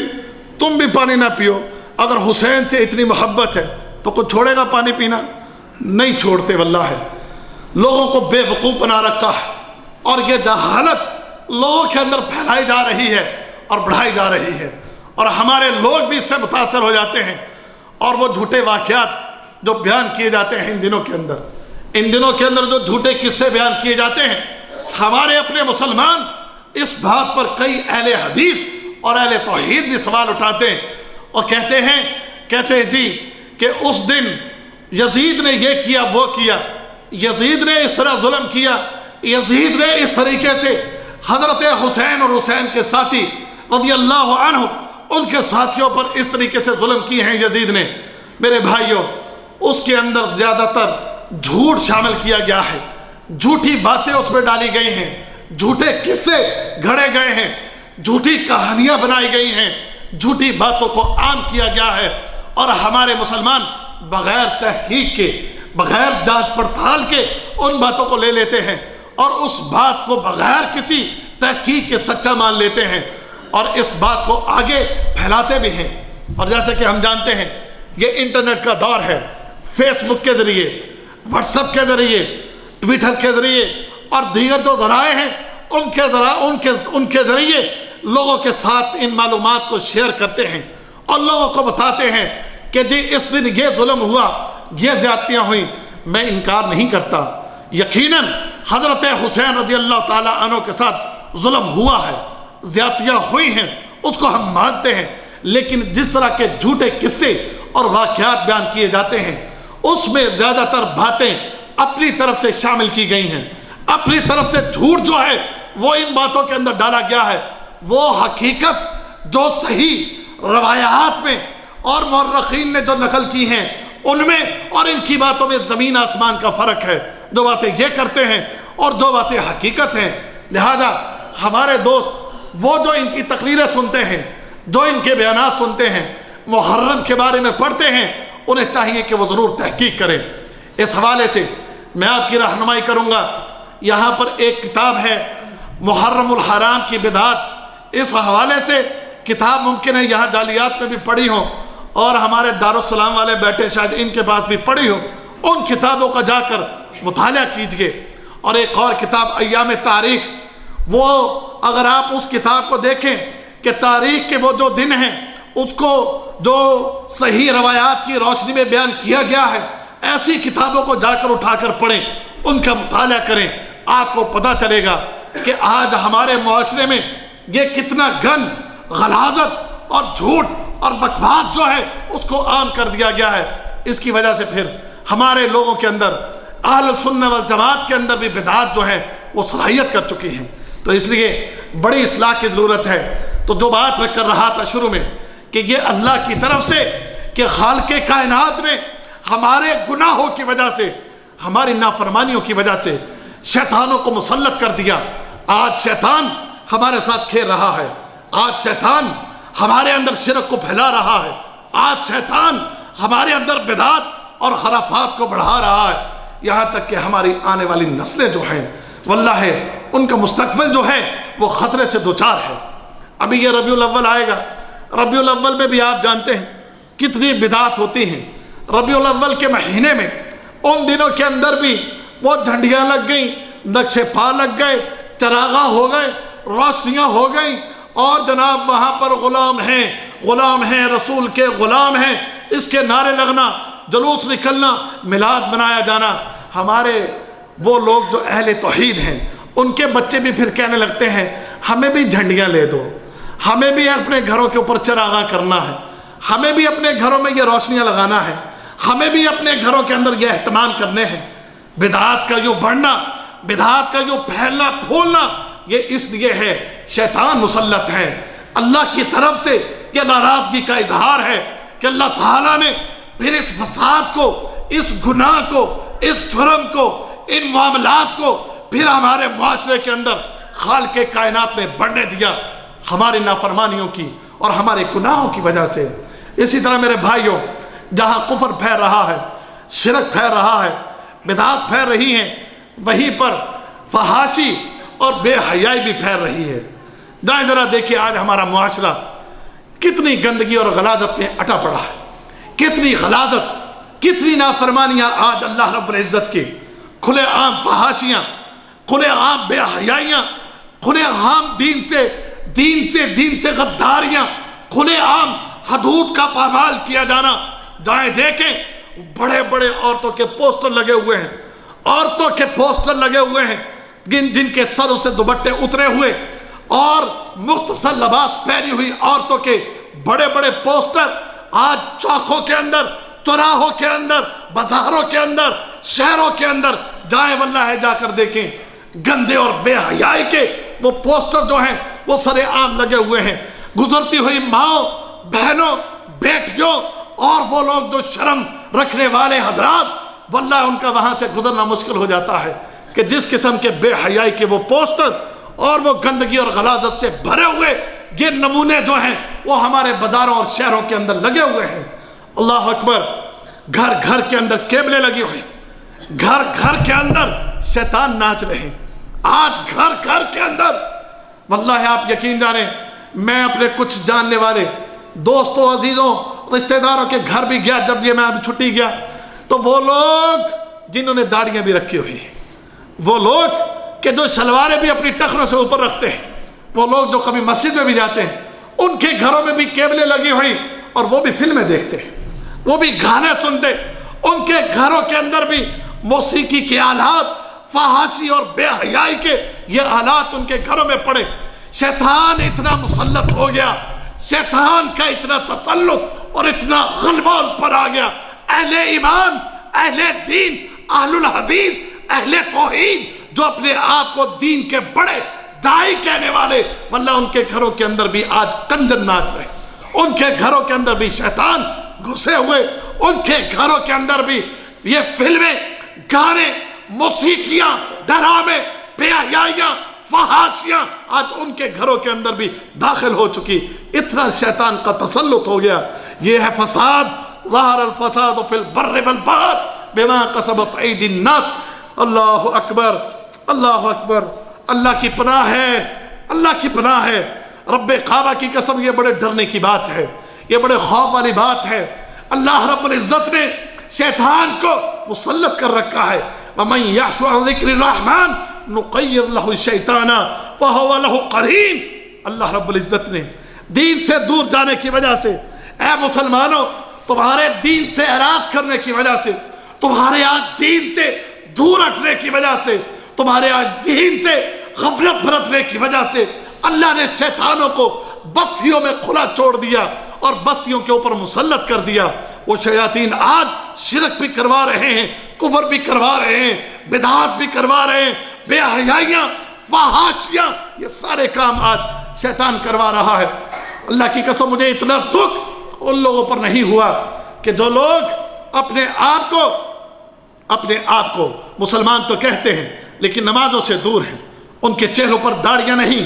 S2: تم بھی پانی نہ پیو۔ اگر حسین سے اتنی محبت ہے تو کوئی چھوڑے گا پانی پینا؟ نہیں چھوڑتے واللہ ہے۔ لوگوں کو بے وقوف بنا رکھا ہے، اور یہ جہالت لوگوں کے اندر پھیلائی جا رہی ہے اور بڑھائی جا رہی ہے، اور ہمارے لوگ بھی اس سے متاثر ہو جاتے ہیں۔ اور وہ جھوٹے واقعات جو بیان کیے جاتے ہیں ان دنوں کے اندر جو جھوٹے قصے بیان کیے جاتے ہیں، ہمارے اپنے مسلمان اس بات پر کئی اہل حدیث اور اہل توحید بھی سوال اٹھاتے ہیں اور کہتے ہیں جی کہ اس دن یزید نے یہ کیا وہ کیا، یزید نے اس طرح ظلم کیا، یزید نے اس طریقے سے حضرت حسین اور حسین کے ساتھی رضی اللہ عنہ ان کے ساتھیوں پر اس طریقے سے ظلم کیے ہیں یزید نے۔ میرے بھائیوں، اس کے اندر زیادہ تر جھوٹ شامل کیا گیا ہے، جھوٹی باتیں اس میں ڈالی گئی ہیں، جھوٹے قصے گھڑے گئے ہیں، جھوٹی کہانیاں بنائی گئی ہیں، جھوٹی باتوں کو عام کیا گیا ہے، اور ہمارے مسلمان بغیر تحقیق کے، بغیر جانچ پڑتال کے ان باتوں کو لے لیتے ہیں، اور اس بات کو بغیر کسی تحقیق کے سچا مان لیتے ہیں، اور اس بات کو آگے پھیلاتے بھی ہیں۔ اور جیسے کہ ہم جانتے ہیں یہ انٹرنیٹ کا دور ہے، فیس بک کے ذریعے، واٹس ایپ کے ذریعے، ٹویٹر کے ذریعے اور دیگر جو ذرائع ہیں ان کے ذریعے لوگوں کے ساتھ ان معلومات کو شیئر کرتے ہیں، اور لوگوں کو بتاتے ہیں کہ جی اس دن یہ ظلم ہوا، یہ زیادتیاں ہوئیں۔ میں انکار نہیں کرتا، یقیناً حضرت حسین رضی اللہ تعالیٰ عنہ کے ساتھ ظلم ہوا ہے، زیادتیاں ہوئی ہیں، اس کو ہم مانتے ہیں، لیکن جس طرح کے جھوٹے قصے اور واقعات بیان کیے جاتے ہیں اس میں زیادہ تر باتیں اپنی طرف سے شامل کی گئی ہیں، اپنی طرف سے جھوٹ جو ہے وہ ان باتوں کے اندر ڈالا گیا ہے۔ وہ حقیقت جو صحیح روایات میں اور مورخین نے جو نقل کی ہیں ان میں اور ان کی باتوں میں زمین آسمان کا فرق ہے، جو باتیں یہ کرتے ہیں اور جو باتیں حقیقت ہیں۔ لہذا ہمارے دوست وہ جو ان کی تقریریں سنتے ہیں، جو ان کے بیانات سنتے ہیں، محرم کے بارے میں پڑھتے ہیں، انہیں چاہیے کہ وہ ضرور تحقیق کریں۔ اس حوالے سے میں آپ کی رہنمائی کروں گا، یہاں پر ایک کتاب ہے محرم الحرام کی بدعات، اس حوالے سے کتاب ممکن ہے یہاں جالیات میں بھی پڑھی ہو اور ہمارے دارالسلام والے بیٹے شاید ان کے پاس بھی پڑھی ہو، ان کتابوں کا جا کر مطالعہ کیجئے۔ اور ایک اور کتاب ایام تاریخ، وہ اگر آپ اس کتاب کو دیکھیں کہ تاریخ کے وہ جو دن ہیں اس کو جو صحیح روایات کی روشنی میں بیان کیا گیا ہے، ایسی کتابوں کو جا کر اٹھا کر پڑھیں، ان کا مطالعہ کریں، آپ کو پتہ چلے گا کہ آج ہمارے معاشرے میں یہ کتنا گند، غلاظت اور جھوٹ اور بکواس جو ہے اس کو عام کر دیا گیا ہے۔ اس کی وجہ سے پھر ہمارے لوگوں کے اندر، اہل السنہ والجماعت کے اندر بھی بدعات جو ہے وہ صلاحیت کر چکی ہیں۔ تو اس لیے بڑی اصلاح کی ضرورت ہے۔ تو جو بات میں کر رہا تھا شروع میں کہ یہ اللہ کی طرف سے کہ خالق کائنات نے ہمارے گناہوں کی وجہ سے، ہماری نافرمانیوں کی وجہ سے شیطانوں کو مسلط کر دیا۔ آج شیطان ہمارے ساتھ کھیل رہا ہے، آج شیطان ہمارے اندر شرک کو پھیلا رہا ہے، آج شیطان ہمارے اندر بدعات اور خرافات کو بڑھا رہا ہے، یہاں تک کہ ہماری آنے والی نسلیں جو ہیں واللہ ان کا مستقبل جو ہے وہ خطرے سے دوچار ہے۔ ابھی یہ ربیع الاول آئے گا، ربیع الاول میں بھی آپ جانتے ہیں کتنی بدعات ہوتی ہیں، ربیع الاول کے مہینے میں ان دنوں کے اندر بھی وہ جھنڈیاں لگ گئیں، نقشے پا لگ گئے، چراغاں ہو گئے، روشنیاں ہو گئیں، اور جناب وہاں پر غلام ہیں رسول کے غلام ہیں، اس کے نعرے لگنا، جلوس نکلنا، میلاد منایا جانا۔ ہمارے وہ لوگ جو اہل توحید ہیں ان کے بچے بھی پھر کہنے لگتے ہیں ہمیں بھی جھنڈیاں لے دو، ہمیں بھی اپنے گھروں کے اوپر چراغاں کرنا ہے، ہمیں بھی اپنے گھروں میں یہ روشنیاں لگانا ہے، ہمیں بھی اپنے گھروں کے اندر یہ اہتمام کرنے ہیں۔ بدعات کا یوں بڑھنا، بدعات کا یوں پھیلنا پھولنا، یہ اس لیے ہے شیطان مسلط ہے۔ اللہ کی طرف سے یہ ناراضگی کا اظہار ہے کہ اللہ تعالیٰ نے پھر اس فساد کو، اس گناہ کو، اس جرم کو، ان معاملات کو پھر ہمارے معاشرے کے اندر خالق کائنات نے بڑھنے دیا، ہماری نافرمانیوں کی اور ہمارے گناہوں کی وجہ سے۔ اسی طرح میرے بھائیوں، جہاں کفر پھیل رہا ہے، شرک پھیل رہا ہے، بدعات پھیل رہی ہیں، وہیں پر فحاشی اور بے حیائی بھی پھیل رہی ہے۔ دائیں ذرا دیکھیے آج ہمارا معاشرہ کتنی گندگی اور غلاظت میں اٹا پڑا ہے، کتنی غلاظت، کتنی نافرمانیاں آج اللہ رب العزت کی، کھلے عام فحاشیاں، کھلے عام بے حیائیاں، کھلے عام دین سے غداریاں، کھلے عام حدود کا پامال کیا جانا۔ دائیں دیکھیں بڑے بڑے عورتوں کے پوسٹر لگے ہوئے ہیں، عورتوں کے پوسٹر لگے ہوئے ہیں جن کے سروں سے دوپٹے اترے ہوئے اور مختصر لباس پہنی ہوئی عورتوں کے بڑے بڑے پوسٹر آج چوکوں کے اندر، چوراہوں کے اندر، بازاروں کے اندر، شہروں کے اندر جائیں واللہ ہے، جا کر دیکھیں گندے اور بے حیائی کے وہ پوسٹر جو ہیں وہ سر عام لگے ہوئے ہیں۔ گزرتی ہوئی ماؤں، بہنوں، بیٹیوں اور وہ لوگ جو شرم رکھنے والے حضرات، واللہ ان کا وہاں سے گزرنا مشکل ہو جاتا ہے کہ جس قسم کے بے حیائی کے وہ پوسٹر اور وہ گندگی اور غلاظت سے بھرے ہوئے یہ نمونے جو ہیں وہ ہمارے بازاروں اور شہروں کے اندر لگے ہوئے ہیں۔ اللہ اکبر، گھر گھر کے اندر کیبلیں لگی ہوئی، گھر گھر کے اندر شیطان ناچ رہے ہیں آج گھر گھر کے اندر۔ واللہ آپ یقین جانیں، میں اپنے کچھ جاننے والے دوستوں، عزیزوں، رشتہ داروں کے گھر بھی گیا، جب یہ میں اب چھٹی گیا تو وہ لوگ جنہوں نے داڑیاں بھی رکھی ہوئی ہیں، وہ لوگ کہ جو شلواریں بھی اپنی ٹخنوں سے اوپر رکھتے ہیں، وہ لوگ جو کبھی مسجد میں بھی جاتے ہیں، ان کے گھروں میں بھی کیبلیں لگی ہوئی اور وہ بھی فلمیں دیکھتے ہیں، وہ بھی گانے سنتے، ان کے گھروں کے اندر بھی موسیقی کے آلات، فحاشی اور بے حیائی کے یہ آلات ان کے گھروں میں پڑے۔ شیطان اتنا مسلط ہو گیا، شیطان کا اتنا تسلط اور اتنا غلبہ ان پر آ گیا۔ اہل ایمان، اہل دین، اہل الحدیث، اہل توحید جو اپنے آپ کو دین کے بڑے داعی کہنے والے، واللہ ان کے گھروں کے اندر بھی آج کنجر ناچ رہے، ان کے گھروں کے اندر بھی شیطان گھسے ہوئے، ان کے گھروں کے اندر بھی یہ فلمیں، گانے، موسیقیاں، ڈرامے، بے حیائیاں، فحاشیاں آج ان کے گھروں کے اندر بھی داخل ہو چکی۔ اتنا شیطان کا تسلط ہو گیا۔ یہ ہے فساد، ظہر الفساد فی البر والبحر بما کسبت ایدی الناس۔ اللہ اکبر، اللہ اکبر، اللہ کی پناہ ہے، اللہ کی پناہ ہے۔ رب کعبہ کی قسم، یہ بڑے ڈرنے کی بات ہے، یہ بڑے خوف والی بات ہے۔ اللہ رب العزت نے شیطان کو مسلط کر رکھا ہے۔ وَمَنْ يَعْشُ عَنْ ذِكْرِ الرَّحْمَنِ نُقَيِّضْ لَهُ الشَّيْطَانَ فَهُوَ لَهُ قَرِينٌ۔ اللہ رب العزت نے دین سے دور جانے کی وجہ سے، اے مسلمانوں، تمہارے دین سے اعراض کرنے کی وجہ سے، تمہارے آج دین سے دور ہٹنے کی وجہ سے، تمہارے آج دین سے غفلت برتنے کی وجہ سے اللہ نے شیطانوں کو بستیوں میں کھلا چھوڑ دیا اور بستیوں کے اوپر مسلط کر دیا۔ وہ شیاطین آج شرک بھی کروا رہے ہیں، کفر بھی کروا رہے ہیں، بدعات بھی کروا رہے ہیں، بے حیائیاں، فحاشیاں، یہ سارے کام آج شیطان کروا رہا ہے۔ اللہ کی قسم، مجھے اتنا دکھ ان لوگوں پر نہیں ہوا کہ جو لوگ اپنے آپ کو مسلمان تو کہتے ہیں لیکن نمازوں سے دور ہیں، ان کے چہروں پر داڑیاں نہیں،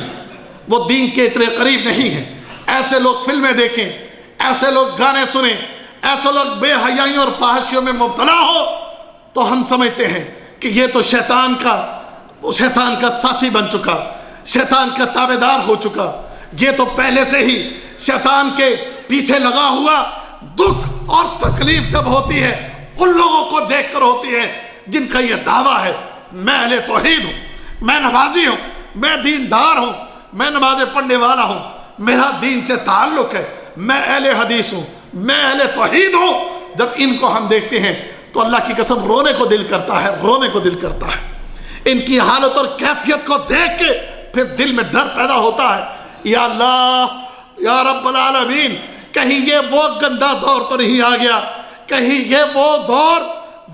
S2: وہ دین کے اتنے قریب نہیں ہیں۔ ایسے لوگ فلمیں دیکھیں، ایسے لوگ گانے سنیں، ایسے لوگ بے حیائیوں اور فحاشیوں میں مبتلا ہو تو ہم سمجھتے ہیں کہ یہ تو شیطان کا ساتھی بن چکا، شیطان کا تابعدار ہو چکا، یہ تو پہلے سے ہی شیطان کے پیچھے لگا ہوا دکھ اور تکلیف جب ہوتی ہے ان لوگوں کو دیکھ کر ہوتی ہے جن کا یہ دعویٰ ہے میں اہل توحید ہوں، میں نمازی ہوں، میں دیندار ہوں، میں نمازیں پڑھنے والا ہوں، میرا دین سے تعلق ہے، میں اہل حدیث ہوں، میں اہل توحید ہوں. جب ان کو ہم دیکھتے ہیں تو اللہ کی قسم رونے کو دل کرتا ہے، رونے کو دل کرتا ہے. ان کی حالت اور کیفیت کو دیکھ کے پھر دل میں ڈر پیدا ہوتا ہے، یا اللہ یا رب العالمین کہیں یہ وہ گندا دور تو نہیں آ گیا، کہیں یہ وہ دور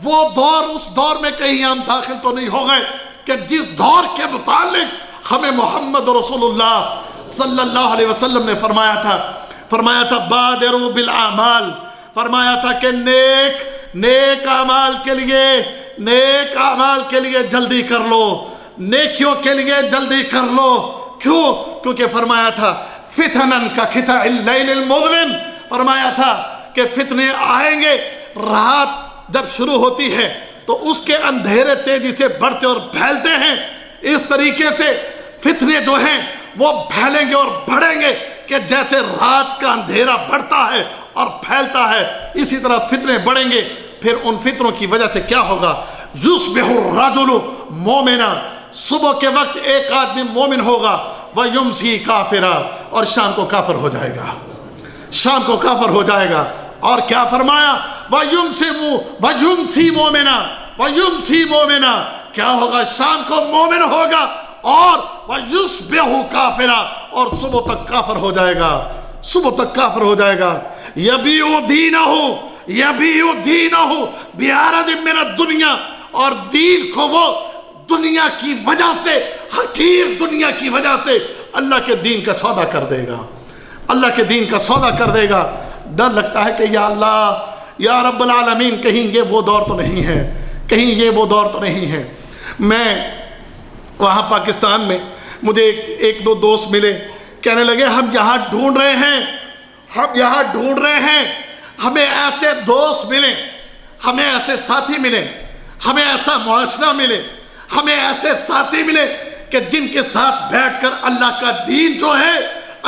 S2: اس دور میں کہیں ہم داخل تو نہیں ہو گئے کہ جس دور کے متعلق ہمیں محمد رسول اللہ صلی اللہ علیہ وسلم نے فرمایا تھا بادروا بالاعمال، فرمایا تھا کہ نیک اعمال کے لیے جلدی کر لو، نیکیوں کے لیے جلدی کر لو. کیونکہ فرمایا تھا فتنن کا قطع اللیل المظلم، فرمایا تھا کہ فتنے آئیں گے، رات جب شروع ہوتی ہے تو اس کے اندھیرے تیزی سے بڑھتے اور پھیلتے ہیں. اس طریقے سے فتنے جو ہیں وہ پھیلیں گے اور بڑھیں گے کہ جیسے رات کا اندھیرا بڑھتا ہے اور پھیلتا ہے اسی طرح فتنے بڑھیں گے. پھر ان فتنوں کی وجہ سے کیا ہوگا؟ یصبح الرجل مومنا، صبح کے وقت ایک آدمی مومن ہوگا، ویمسی کافرا، اور شام کو کافر ہو جائے گا، شام کو کافر ہو جائے گا. اور کیا فرمایا؟ ویمسی مومنا، کیا ہوگا؟ شام کو مومن ہوگا اور ویصبح کافرا، اور صبح تک کافر ہو جائے گا، صبح تک کافر ہو جائے گا. یبیع دینہ بعرض من الدنیا، اور دین کو وہ دنیا کی وجہ سے، حقیر دنیا کی وجہ سے اللہ کے دین کا سودا کر دے گا، اللہ کے دین کا سودا کر دے گا. ڈر لگتا ہے کہ یا اللہ یا رب العالمین کہیں یہ وہ دور تو نہیں ہے، کہیں یہ وہ دور تو نہیں ہے. میں وہاں پاکستان میں مجھے ایک دو دوست ملے، کہنے لگے ہم یہاں ڈھونڈ رہے ہیں، ہمیں ایسے دوست ملیں، ہمیں ایسے ساتھی ملیں، ہمیں ایسا معاشرہ ملے، ہمیں ایسے ساتھی ملے کہ جن کے ساتھ بیٹھ کر اللہ کا دین جو ہے،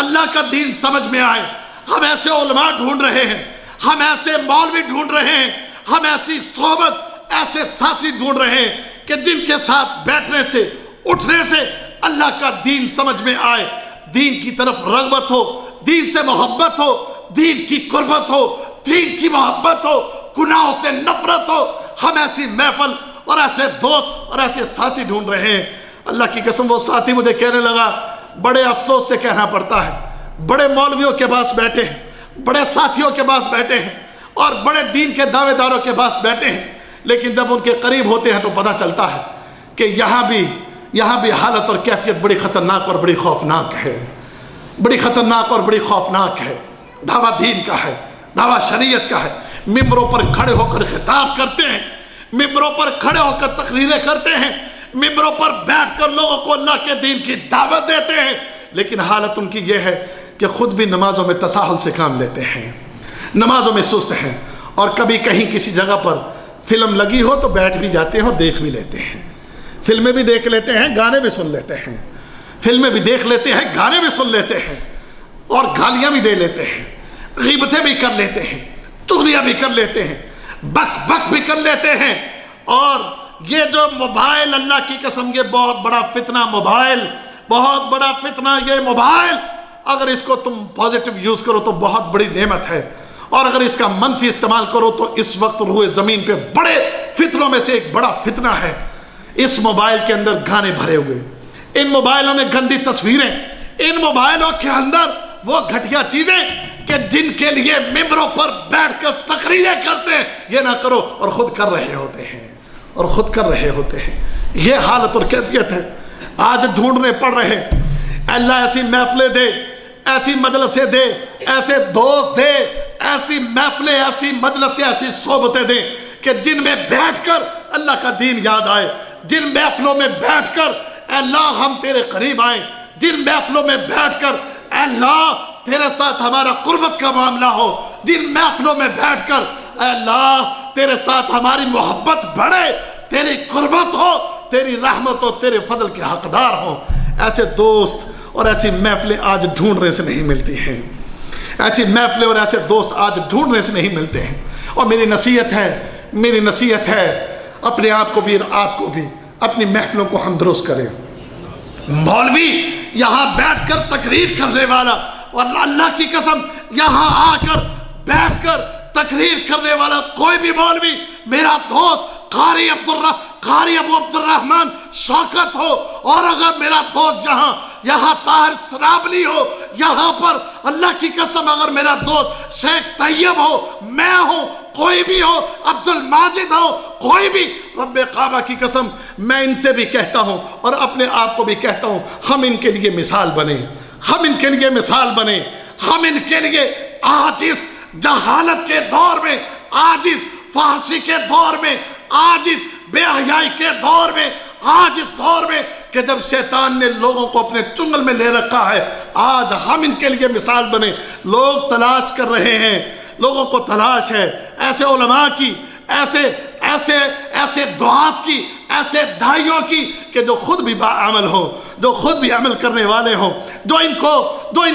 S2: اللہ کا دین سمجھ میں آئے. ہم ایسے علماء ڈھونڈ رہے ہیں، ہم ایسے مولوی ڈھونڈ رہے ہیں، ہم ایسی صحبت، ایسے ساتھی ڈھونڈ رہے ہیں کہ جن کے ساتھ بیٹھنے سے، اٹھنے سے اللہ کا دین سمجھ میں آئے، دین کی طرف رغبت ہو، دین سے محبت ہو، دین کی قربت ہو، دین کی محبت ہو، گناہوں سے نفرت ہو. ہم ایسی محفل اور ایسے دوست اور ایسے ساتھی ڈھونڈ رہے ہیں. اللہ کی قسم وہ ساتھی مجھے کہنے لگا، بڑے افسوس سے کہنا پڑتا ہے، بڑے مولویوں کے پاس بیٹھے ہیں، بڑے ساتھیوں کے پاس بیٹھے ہیں اور بڑے دین کے دعوے داروں کے پاس بیٹھے ہیں، لیکن جب ان کے قریب ہوتے ہیں تو پتہ چلتا ہے کہ یہاں بھی حالت اور کیفیت بڑی خطرناک اور بڑی خوفناک ہے، بڑی خطرناک اور بڑی خوفناک ہے. دعویٰ دین کا ہے، دعویٰ شریعت کا ہے، ممبروں پر کھڑے ہو کر خطاب کرتے ہیں، ممبروں پر کھڑے ہو کر تقریریں کرتے ہیں، ممبروں پر بیٹھ کر لوگوں کو اللہ کے دین کی دعوت دیتے ہیں، لیکن حالت ان کی یہ ہے کہ خود بھی نمازوں میں تساہل سے کام لیتے ہیں، نمازوں میں سست ہیں، اور کبھی کہیں کسی جگہ پر فلم لگی ہو تو بیٹھ بھی جاتے ہیں اور دیکھ بھی لیتے ہیں، فلمیں بھی دیکھ لیتے ہیں، گانے بھی سن لیتے ہیں، فلمیں بھی دیکھ لیتے ہیں، گانے بھی سن لیتے ہیں، اور گالیاں بھی دے لیتے ہیں، غیبتیں بھی کر لیتے ہیں، چغلیاں بھی کر لیتے ہیں، بک بھی کر لیتے ہیں. اور یہ جو موبائل، اللہ کی قسم یہ بہت بڑا فتنہ، موبائل بہت بڑا فتنہ. یہ موبائل اگر اس کو تم پازیٹیو یوز کرو تو بہت بڑی نعمت ہے، اور اگر اس کا منفی استعمال کرو تو اس وقت روئے زمین پہ بڑے فتنوں میں سے ایک بڑا فتنہ ہے. اس موبائل کے اندر گانے بھرے ہوئے، ان موبائلوں میں گندی تصویریں، ان موبائلوں کے اندر وہ گھٹیا چیزیں کہ جن کے لیے ممبروں پر بیٹھ کر تقریریں کرتے ہیں یہ نہ کرو، اور خود کر رہے ہوتے ہیں. یہ حالت اور کیفیت ہے. آج ڈھونڈنے پڑ رہے. اللہ ایسی محفلیں دے، ایسی مجلسیں دے، ایسے دوست دے، ایسی محفلیں، ایسی مجلسیں، ایسی صحبتیں دے کہ جن میں بیٹھ کر اللہ کا دین یاد آئے، جن محفلوں میں بیٹھ کر اے اللہ ہم تیرے قریب آئیں، جن محفلوں میں بیٹھ کر اے اللہ تیرے ساتھ ہمارا قربت کا معاملہ ہو، جن محفلوں میں بیٹھ کر اے اللہ تیرے ساتھ ہماری محبت بڑھے، تیری قربت ہو، تیری رحمت ہو، تیرے فضل کے حقدار ہوں. ایسے دوست اور ایسی محفلیں آج ڈھونڈنے سے نہیں ملتی ہیں، ایسی محفلیں اور ایسے دوست آج ڈھونڈنے سے نہیں ملتے ہیں. اور میری نصیحت ہے اپنے آپ کو بھی اور آپ کو بھی اپنی محفلوں کو ہم درست کریں. مولوی یہاں بیٹھ کر تقریر کرنے والا اور اللہ کی قسم یہاں آ کر بیٹھ کر تقریر کرنے والا کوئی بھی مولوی میرا دوست قاری ابو عبد الرحمن شوکت ہو، اور اگر میرا دوست یہاں طاہر سرابلی ہو، یہاں پر اللہ کی قسم اگر میرا دوست شیخ طیب ہو، میں ہوں، کوئی بھی ہو، عبد الماجد ہو، کوئی بھی، رب کعبہ کی قسم میں ان سے بھی کہتا ہوں اور اپنے آپ کو بھی کہتا ہوں، ہم ان کے لیے مثال بنیں، ہم ان کے لیے آج اس جہالت کے دور میں، آج اس فحاشی کے دور میں، آج اس بے حیائی کے دور میں، آج اس دور میں کہ جب شیطان نے لوگوں کو اپنے چنگل میں لے رکھا ہے، آج ہم ان کے لیے مثال بنیں. لوگ تلاش کر رہے ہیں، لوگوں کو تلاش ہے ایسے علماء کی، ایسے دعات کی، ایسے داعیوں کی کہ جو خود بھی باعمل ہوں، جو خود بھی عمل کرنے والے ہوں، جو ان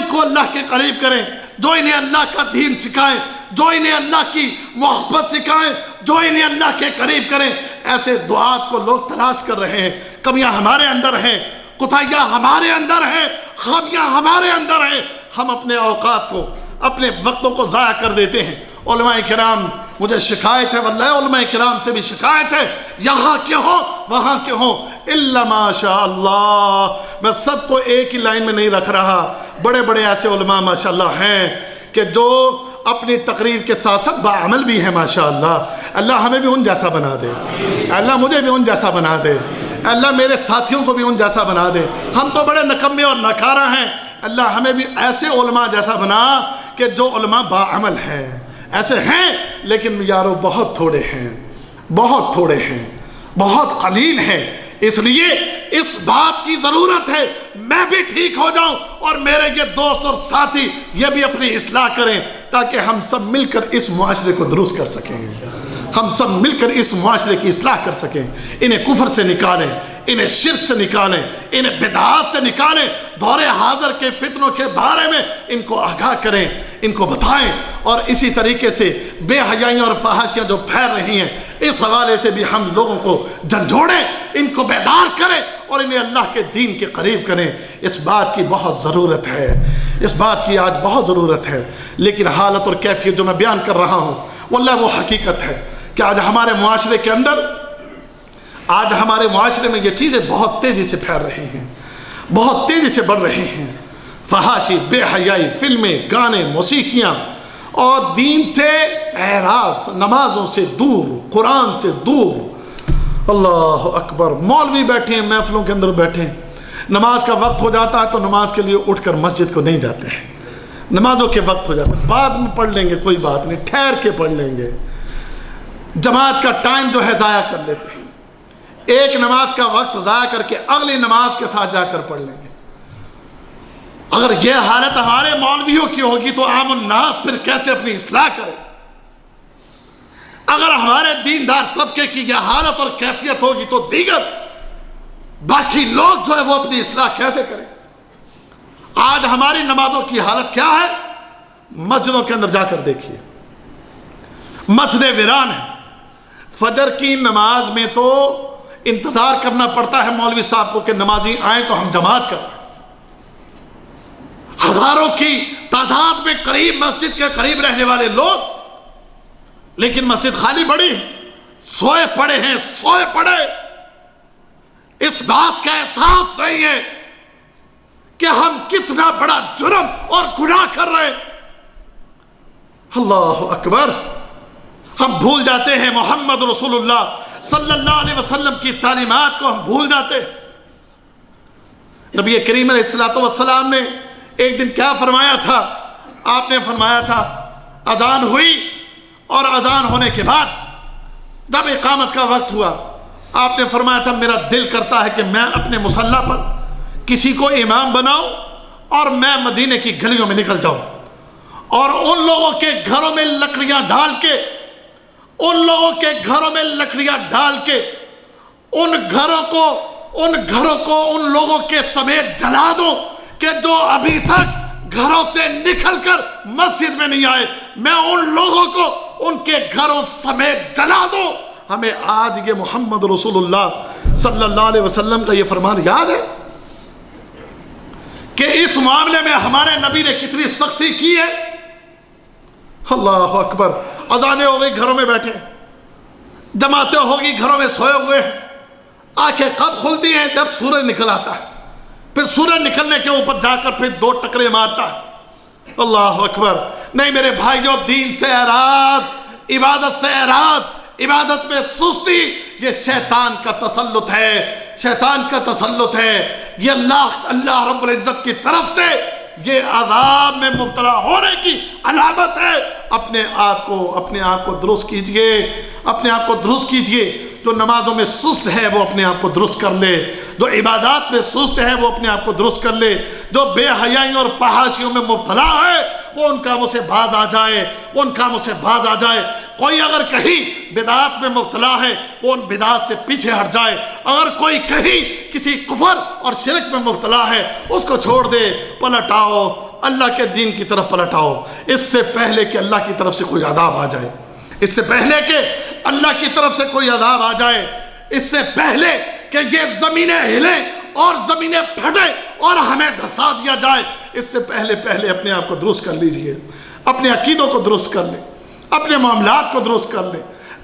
S2: کو اللہ کے قریب کریں، جو انہیں اللہ کا دین سکھائیں، جو انہیں اللہ کی محبت سکھائیں، جو انہیں اللہ کے قریب کریں. ایسے دعات کو لوگ تلاش کر رہے ہیں. کمیاں ہمارے اندر ہیں، کوتاہیاں ہمارے اندر ہیں، خامیاں ہمارے اندر ہیں. ہم اپنے اوقات کو، اپنے وقتوں کو ضائع کر دیتے ہیں. علماء کرام، مجھے شکایت ہے، واللہ علماء کرام سے بھی شکایت ہے، یہاں کے ہوں وہاں کے ہوں، الا ماشاء اللہ. میں سب کو ایک ہی لائن میں نہیں رکھ رہا. بڑے بڑے ایسے علماء ماشاءاللہ ہیں کہ جو اپنی تقریر کے ساتھ ساتھ باعمل بھی ہیں ماشاءاللہ. اللہ ہمیں بھی ان جیسا بنا دے، اللہ مجھے بھی ان جیسا بنا دے، اللہ میرے ساتھیوں کو بھی ان جیسا بنا دے. ہم تو بڑے نکمے اور ناکارہ ہیں، اللہ ہمیں بھی ایسے علماء جیسا بنا کہ جو علماء باعمل ہیں. ایسے ہیں لیکن یارو بہت تھوڑے ہیں، بہت قلیل ہیں. اس لیے اس بات کی ضرورت ہے میں بھی ٹھیک ہو جاؤں اور میرے یہ دوست اور ساتھی یہ بھی اپنی اصلاح کریں، تاکہ ہم سب مل کر اس معاشرے کو درست کر سکیں، ہم سب مل کر اس معاشرے کی اصلاح کر سکیں. انہیں کفر سے نکالیں، انہیں شرک سے نکالیں، انہیں بدعات سے نکالیں. دور حاضر کے فتنوں کے بارے میں ان کو آگاہ کریں، ان کو بتائیں. اور اسی طریقے سے بے حیائیاں اور فحاشیاں جو پھیل رہی ہیں، اس حوالے سے بھی ہم لوگوں کو جھنجھوڑیں، ان کو بیدار کریں اور انہیں اللہ کے دین کے قریب کریں. اس بات کی بہت ضرورت ہے، اس بات کی آج بہت ضرورت ہے. لیکن حالت اور کیفیت جو میں بیان کر رہا ہوں واللہ وہ حقیقت ہے کہ آج ہمارے معاشرے کے اندر، آج ہمارے معاشرے میں یہ چیزیں بہت تیزی سے پھیل رہی ہیں، بہت تیزی سے بڑھ رہی ہیں. فحاشی، بے حیائی، فلمیں، گانے، موسیقیاں، اور دین سے اعراض، نمازوں سے دور، قرآن سے دور. اللہ اکبر. مولوی بیٹھے ہیں محفلوں کے اندر بیٹھے ہیں، نماز کا وقت ہو جاتا ہے تو نماز کے لیے اٹھ کر مسجد کو نہیں جاتے ہیں. نمازوں کے وقت ہو جاتا ہے، بعد میں پڑھ لیں گے، کوئی بات نہیں، ٹھہر کے پڑھ لیں گے. جماعت کا ٹائم جو ہے ضائع کر لیتے ہیں، ایک نماز کا وقت ضائع کر کے اگلی نماز کے ساتھ جا کر پڑھ لیں گے. اگر یہ حالت ہمارے مولویوں کی ہوگی تو عام الناس پھر کیسے اپنی اصلاح کرے؟ اگر ہمارے دیندار طبقے کی یہ حالت اور کیفیت ہوگی تو دیگر باقی لوگ جو ہے وہ اپنی اصلاح کیسے کریں؟ آج ہماری نمازوں کی حالت کیا ہے؟ مسجدوں کے اندر جا کر دیکھیے، مسجد ویران ہے. فجر کی نماز میں تو انتظار کرنا پڑتا ہے مولوی صاحب کو کہ نمازی آئیں تو ہم جماعت کریں. ہزاروں کی تعداد میں قریب مسجد کے قریب رہنے والے لوگ، لیکن مسجد خالی پڑی ہے، سوئے پڑے. اس بات کا احساس نہیں ہے کہ ہم کتنا بڑا جرم اور گناہ کر رہے ہیں. اللہ اکبر. ہم بھول جاتے ہیں محمد رسول اللہ صلی اللہ علیہ وسلم کی تعلیمات کو، ہم بھول جاتے ہیں. نبی کریم علیہ السلام نے ایک دن کیا فرمایا تھا؟ آپ نے فرمایا تھا اذان ہوئی اور اذان ہونے کے بعد جب اقامت کا وقت ہوا، آپ نے فرمایا تھا میرا دل کرتا ہے کہ میں اپنے مصلی پر کسی کو امام بناؤں اور میں مدینے کی گلیوں میں نکل جاؤں اور ان لوگوں کے گھروں میں لکڑیاں ڈال کے ان گھروں کو ان لوگوں کے سمیت جلا دوں کہ جو ابھی تک گھروں سے نکل کر مسجد میں نہیں آئے، میں ان لوگوں کو ان کے گھروں سمیت جلا دوں۔ ہمیں آج یہ محمد رسول اللہ صلی اللہ علیہ وسلم کا یہ فرمان یاد ہے کہ اس معاملے میں ہمارے نبی نے کتنی سختی کی ہے۔ اللہ اکبر، اذانیں ہو گئی، گھروں میں بیٹھے، جماعتیں ہوگی، گھروں میں سوئے ہوئے ہیں، آنکھیں کب کھلتی ہیں؟ جب سورج نکل آتا ہے، پھر سورج نکلنے کے اوپر جا کر پھر 2 ٹکرے مارتا ہے۔ اللہ اکبر، نہیں میرے بھائیوں، دین سے اعراض، عبادت سے اعراض، عبادت میں سستی، یہ شیطان کا تسلط ہے، شیطان کا تسلط ہے۔ یہ اللہ رب العزت کی طرف سے یہ عذاب میں مبتلا ہونے کی علامت ہے۔ اپنے آپ کو درست کیجئے، اپنے آپ کو درست کیجئے۔ جو نمازوں میں سست ہے وہ اپنے آپ کو درست کر لے، جو عبادات میں سست ہے وہ اپنے آپ کو درست کر لے، جو بے حیائیوں اور فحاشیوں میں مبتلا ہے وہ ان کاموں سے باز آ جائے، وہ ان کاموں سے باز آ جائے۔ کوئی اگر کہیں بدعات میں مبتلا ہے وہ ان بدعات سے پیچھے ہٹ جائے، اگر کوئی کہیں کسی کفر اور شرک میں مبتلا ہے اس کو چھوڑ دے، پلٹ آؤ، اللہ کے دین کی طرف پلٹ آؤ، اس سے پہلے کہ اللہ کی طرف سے کوئی عذاب آ جائے، اس سے پہلے کہ اللہ کی طرف سے کوئی عذاب آ جائے، اس سے پہلے کہ یہ زمینیں ہلیں اور زمینیں پھٹیں اور ہمیں دھسا دیا جائے، اس سے پہلے اپنے آپ کو درست کر لیجئے، اپنے عقیدوں کو درست کر لیں، اپنے معاملات کو درست کر لیں،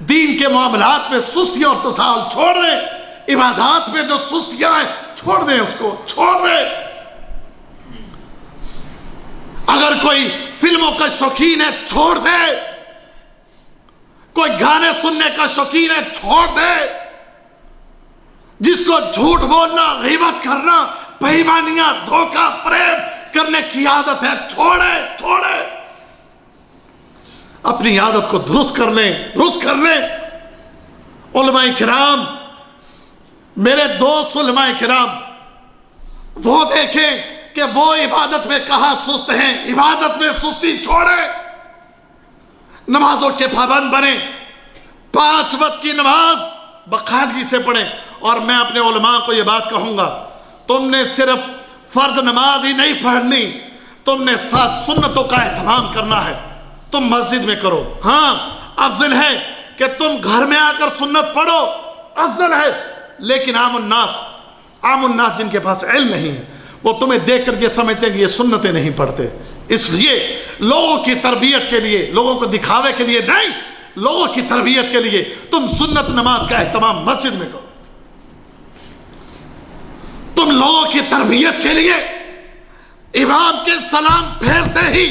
S2: دین کے معاملات میں سستی اور تساہل چھوڑ دیں، عبادات میں جو سستیاں ہیں چھوڑ دیں، اس کو چھوڑ دیں۔ اگر کوئی فلموں کا شوقین ہے چھوڑ دے، کوئی گانے سننے کا شوقین ہے چھوڑ دے، جس کو جھوٹ بولنا، غیبت کرنا، بے ایمانیاں، دھوکہ، فریب کرنے کی عادت ہے چھوڑے، اپنی عادت کو درست کر لیں۔ علماء کرام، میرے دوست علماء کرام، وہ دیکھیں کہ وہ عبادت میں کہاں سست ہیں، عبادت میں سستی چھوڑیں، نمازوں کے پابند بنیں، 5 وقت کی نماز باقاعدگی سے پڑھیں۔ اور میں اپنے علماء کو یہ بات کہوں گا، تم نے صرف فرض نماز ہی نہیں پڑھنی، تم نے 7 سنتوں کا اہتمام کرنا ہے، تم مسجد میں کرو۔ ہاں افضل ہے کہ تم گھر میں آ کر سنت پڑھو، افضل ہے، لیکن عام الناس جن کے پاس علم نہیں ہے وہ تمہیں دیکھ کر یہ سمجھتے ہیں کہ یہ سنتیں نہیں پڑھتے، اس لیے لوگوں کی تربیت کے لیے، لوگوں کو دکھاوے کے لیے نہیں، لوگوں کی تربیت کے لیے تم سنت نماز کا اہتمام مسجد میں کرو۔ تم لوگوں کی تربیت کے لیے امام کے سلام پھیرتے ہی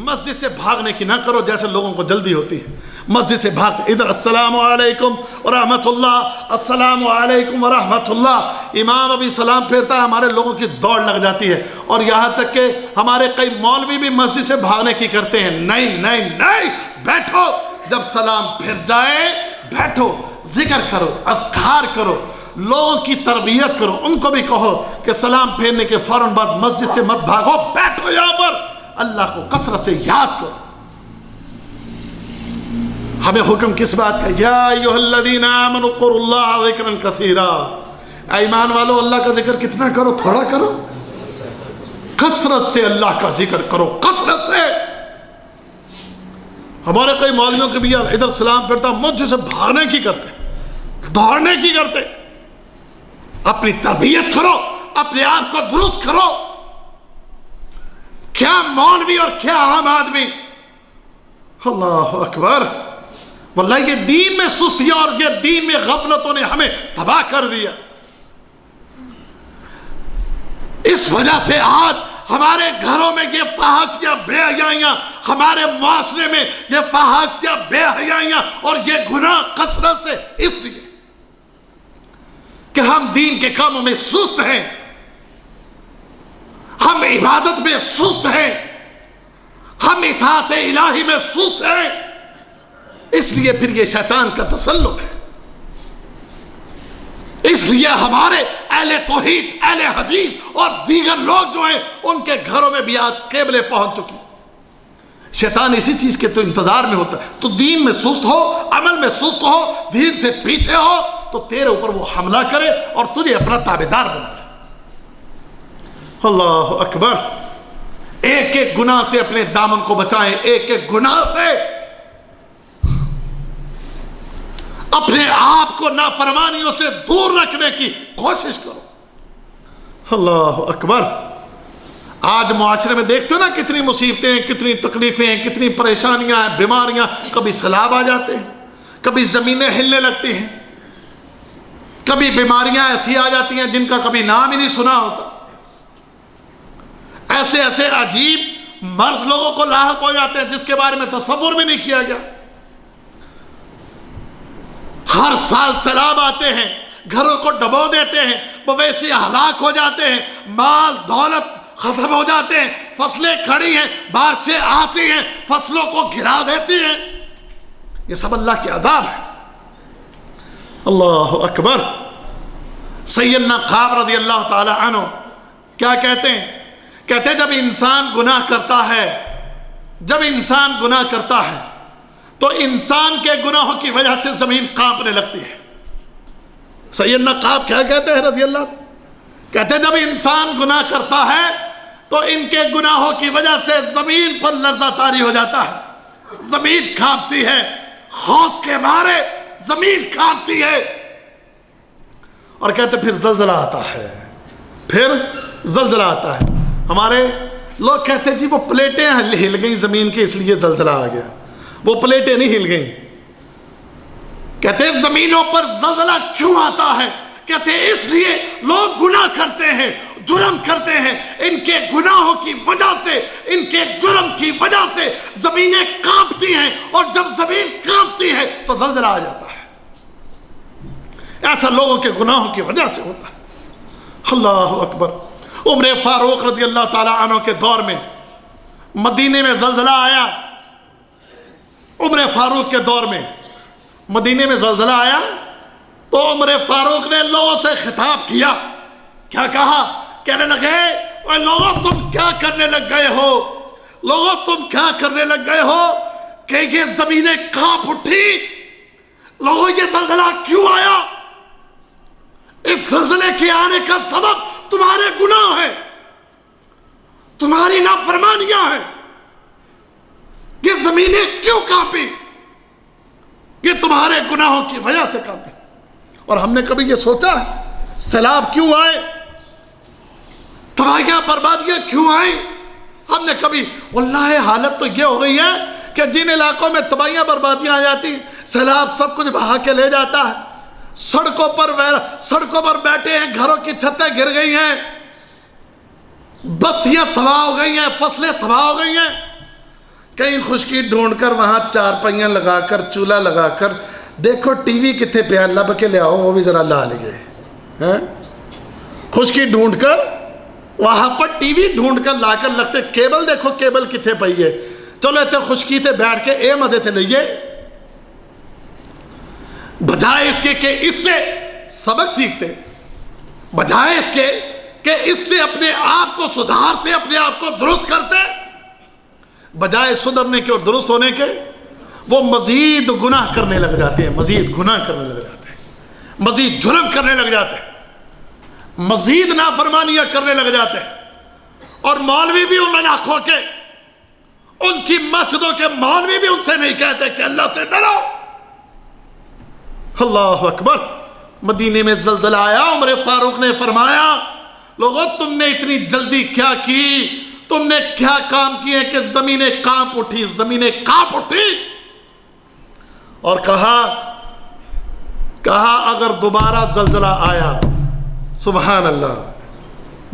S2: مسجد سے بھاگنے کی نہ کرو، جیسے لوگوں کو جلدی ہوتی ہے، مسجد سے بھاگتے ادھر السلام علیکم ورحمت اللہ، السلام علیکم ورحمت اللہ، امام ابھی سلام پھیرتا ہے، ہمارے لوگوں کی دوڑ لگ جاتی ہے، اور یہاں تک کہ ہمارے کئی مولوی بھی مسجد سے بھاگنے کی کرتے ہیں۔ نہیں، بیٹھو، جب سلام پھر جائے بیٹھو، ذکر کرو، اذکار کرو، لوگوں کی تربیت کرو، ان کو بھی کہو کہ سلام پھیرنے کے فوراً بعد مسجد سے مت بھاگو، بیٹھو یہاں پر، اللہ کو کثرت سے یاد کرو۔ ہمیں حکم کس بات کا؟ یا ایھا الذین آمنوا اذکروا اللہ ذکرا کثیرا، ایمان والو اللہ کا ذکر کتنا کرو؟ تھوڑا کرو، کثرت سے اللہ کا ذکر کرو، کثرت سے۔ ہمارے کئی مولویوں کے بھی یار ادھر سلام پھرتا مسجد سے بھاگنے کی کرتے، دوڑنے کی کرتے۔ اپنی تربیت کرو، اپنے آپ کو درست کرو۔ کیا مولوی اور کیا عام آدمی، اللہ اکبر، واللہ یہ دین میں سستیاں اور یہ دین میں غفلتوں نے ہمیں تباہ کر دیا۔ اس وجہ سے آج ہمارے گھروں میں یہ فحاشیاں، بے حیائیاں، ہمارے معاشرے میں یہ فحاشیاں، بے حیائیاں اور یہ گناہ کثرت سے اس لیے کہ ہم دین کے کاموں میں سست ہیں، ہم عبادت میں سست ہیں، ہم اطاعت الہی میں سست ہیں، اس لیے پھر یہ شیطان کا تسلط ہے۔ اس لیے ہمارے اہل توحید، اہل حدیث اور دیگر لوگ جو ہیں ان کے گھروں میں بھی آج قبلے پہنچ چکی۔ شیطان اسی چیز کے تو انتظار میں ہوتا ہے، تو دین میں سست ہو، عمل میں سست ہو، دین سے پیچھے ہو، تو تیرے اوپر وہ حملہ کرے اور تجھے اپنا تابعدار بنا جائے۔ اللہ اکبر، ایک ایک گناہ سے اپنے دامن کو بچائیں، ایک ایک گناہ سے اپنے آپ کو نافرمانیوں سے دور رکھنے کی کوشش کرو۔ اللہ اکبر۔ آج معاشرے میں دیکھتے ہو نا کتنی مصیبتیں ہیں، کتنی تکلیفیں ہیں، کتنی پریشانیاں ہیں، بیماریاں، کبھی سیلاب آ جاتے ہیں، کبھی زمینیں ہلنے لگتی ہیں، کبھی بیماریاں ایسی آ جاتی ہیں جن کا کبھی نام ہی نہیں سنا ہوتا، ایسے ایسے عجیب مرض لوگوں کو لاحق ہو جاتے ہیں جس کے بارے میں تصور بھی نہیں کیا گیا۔ ہر سال سیلاب آتے ہیں، گھروں کو ڈبو دیتے ہیں، مویشی ہلاک ہو جاتے ہیں، مال دولت ختم ہو جاتے ہیں، فصلیں کھڑی ہیں، بارشیں آتی ہیں، فصلوں کو گرا دیتی ہیں۔ یہ سب اللہ کے عذاب ہے۔ اللہ اکبر۔ سیدنا کعب رضی اللہ تعالی عنہ کیا کہتے ہیں؟ کہتے ہیں جب انسان گناہ کرتا ہے، جب انسان گناہ کرتا ہے تو انسان کے گناہوں کی وجہ سے زمین کانپنے لگتی ہے۔ سیدنا کعب کیا کہتے ہیں رضی اللہ؟ کہتے ہیں جب انسان گناہ کرتا ہے تو ان کے گناہوں کی وجہ سے زمین پر لرزہ طاری ہو جاتا ہے، زمین کانپتی ہے، خوف کے مارے زمین کانپتی ہے۔ اور کہتے پھر زلزلہ آتا ہے، پھر زلزلہ آتا ہے۔ ہمارے لوگ کہتے جی وہ پلیٹیں ہل گئیں زمین کے اس لیے زلزلہ آ گیا، وہ پلیٹیں نہیں ہل گئیں۔ کہتے ہیں زمینوں پر زلزلہ کیوں آتا ہے؟ کہتے ہیں اس لیے لوگ گناہ کرتے ہیں، جرم کرتے ہیں، ان کے گناہوں کی وجہ سے، ان کے جرم کی وجہ سے زمینیں کانپتی ہیں، اور جب زمین کانپتی ہے تو زلزلہ آ جاتا ہے۔ ایسا لوگوں کے گناہوں کی وجہ سے ہوتا ہے۔ اللہ اکبر۔ عمر فاروق رضی اللہ تعالی عنہ کے دور میں مدینے میں زلزلہ آیا، عمر فاروق کے دور میں مدینے میں زلزلہ آیا تو عمر فاروق نے لوگوں سے خطاب کیا۔ کیا کہا؟ کہنے لگے اے لوگوں تم کیا کرنے لگ گئے ہو، لوگوں تم کیا کرنے لگ گئے ہو کہ یہ زمینیں کانپ اٹھی، لوگوں یہ زلزلہ کیوں آیا؟ اس زلزلے کے آنے کا سبب تمہارے گناہ ہیں، تمہاری نافرمانیاں ہیں۔ یہ زمینیں کیوں کانپی؟ یہ تمہارے گناہوں کی وجہ سے کانپی۔ اور ہم نے کبھی یہ سوچا ہے سیلاب کیوں آئے، تباہیاں بربادیاں کیوں آئیں؟ ہم نے کبھی، واللہ حالت تو یہ ہو گئی ہے کہ جن علاقوں میں تباہیاں بربادیاں آ جاتی، سیلاب سب کچھ بہا کے لے جاتا ہے، سڑکوں پر بیٹھے ہیں، گھروں کی چھتیں گر گئی ہیں، بستیاں تباہ ہو گئی ہیں، فصلیں تباہ ہو گئی ہیں۔ کہیں خشکی ڈھونڈ کر وہاں چار پہیاں لگا کر، چولہا لگا کر، دیکھو ٹی وی کتنے پیا لب کے لے آؤ، وہ بھی ذرا لا لگے، خشکی ڈھونڈ کر وہاں پر ٹی وی ڈھونڈ کر لا کر لگتے، کیبل دیکھو کیبل کتنے پئی ہے، چلو اتنے خشکی تے بیٹھ کے اے مزے تے لئیے، بجائے اس کے کہ اس سے سبق سیکھتے، بجائے اس کے کہ اس سے اپنے آپ کو سدھارتے، اپنے آپ کو درست کرتے، بجائے سدھرنے کے اور درست ہونے کے وہ مزید گناہ کرنے لگ جاتے ہیں، مزید گناہ کرنے لگ جاتے ہیں، مزید جرم کرنے لگ جاتے ہیں، مزید نافرمانیاں کرنے لگ جاتے ہیں۔ اور مولوی بھی ان علاقوں کے، ان کی مسجدوں کے مولوی بھی ان سے نہیں کہتے کہ اللہ سے ڈرو۔ اللہ اکبر۔ مدینے میں زلزلہ آیا، عمر فاروق نے فرمایا لوگوں تم نے اتنی جلدی کیا کی، تم نے کیا کام کیے کہ زمینیں کانپ اٹھی، زمینیں کانپ اٹھی۔ اور کہا اگر دوبارہ زلزلہ آیا، سبحان اللہ،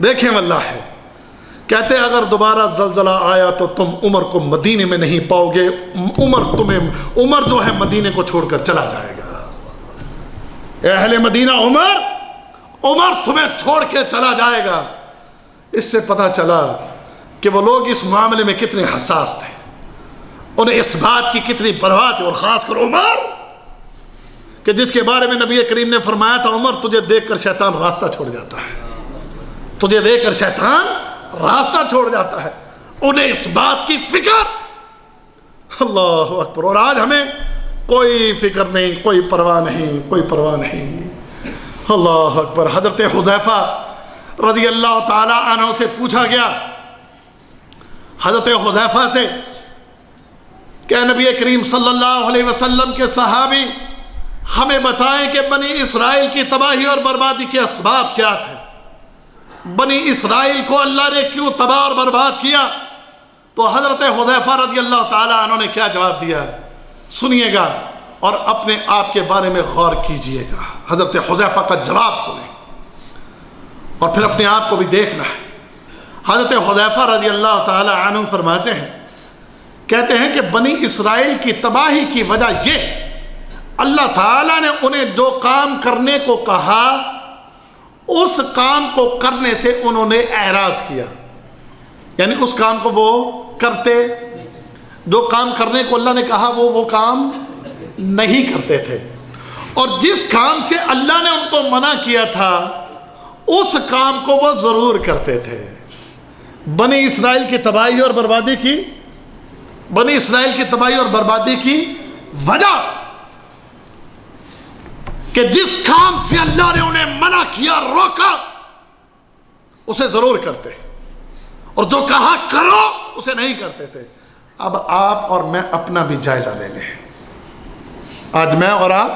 S2: دیکھیں واللہ ہے، کہتے اگر دوبارہ زلزلہ آیا تو تم عمر کو مدینے میں نہیں پاؤ گے، عمر جو ہے مدینے کو چھوڑ کر چلا جائے گا۔ اے اہل مدینہ، عمر تمہیں چھوڑ کے چلا جائے گا۔ اس سے پتہ چلا کہ وہ لوگ اس معاملے میں کتنے حساس تھے، انہیں اس بات کی کتنی پرواہ تھی، اور خاص کر عمر کہ جس کے بارے میں نبی کریم نے فرمایا تھا عمر تجھے دیکھ کر شیطان راستہ چھوڑ جاتا ہے، تجھے دیکھ کر شیطان راستہ چھوڑ جاتا ہے، انہیں اس بات کی فکر۔ اللہ اکبر۔ اور آج ہمیں کوئی فکر نہیں، کوئی پرواہ نہیں، کوئی پرواہ نہیں۔ اللہ اکبر۔ حضرت حذیفہ رضی اللہ تعالی عنہ سے پوچھا گیا، حضرت حذیفہ سے کہ نبی کریم صلی اللہ علیہ وسلم کے صحابی ہمیں بتائیں کہ بنی اسرائیل کی تباہی اور بربادی کے اسباب کیا تھے، بنی اسرائیل کو اللہ نے کیوں تباہ اور برباد کیا؟ تو حضرت حذیفہ رضی اللہ تعالیٰ عنہ نے کیا جواب دیا، سنیے گا اور اپنے آپ کے بارے میں غور کیجئے گا۔ حضرت حذیفہ کا جواب سنیں اور پھر اپنے آپ کو بھی دیکھنا ہے۔ حضرت حذیفہ رضی اللہ تعالیٰ عنہ فرماتے ہیں، کہتے ہیں کہ بنی اسرائیل کی تباہی کی وجہ یہ، اللہ تعالیٰ نے انہیں جو کام کرنے کو کہا اس کام کو کرنے سے انہوں نے اعراض کیا، یعنی اس کام کو وہ کرتے، جو کام کرنے کو اللہ نے کہا وہ کام نہیں کرتے تھے، اور جس کام سے اللہ نے ان کو منع کیا تھا اس کام کو وہ ضرور کرتے تھے۔ بنی اسرائیل کی تباہی اور بربادی کی، بنی اسرائیل کی تباہی اور بربادی کی وجہ کہ جس کام سے اللہ نے انہیں منع کیا، روکا، اسے ضرور کرتے، اور جو کہا کرو اسے نہیں کرتے تھے۔ اب آپ اور میں اپنا بھی جائزہ لے لیں، آج میں اور آپ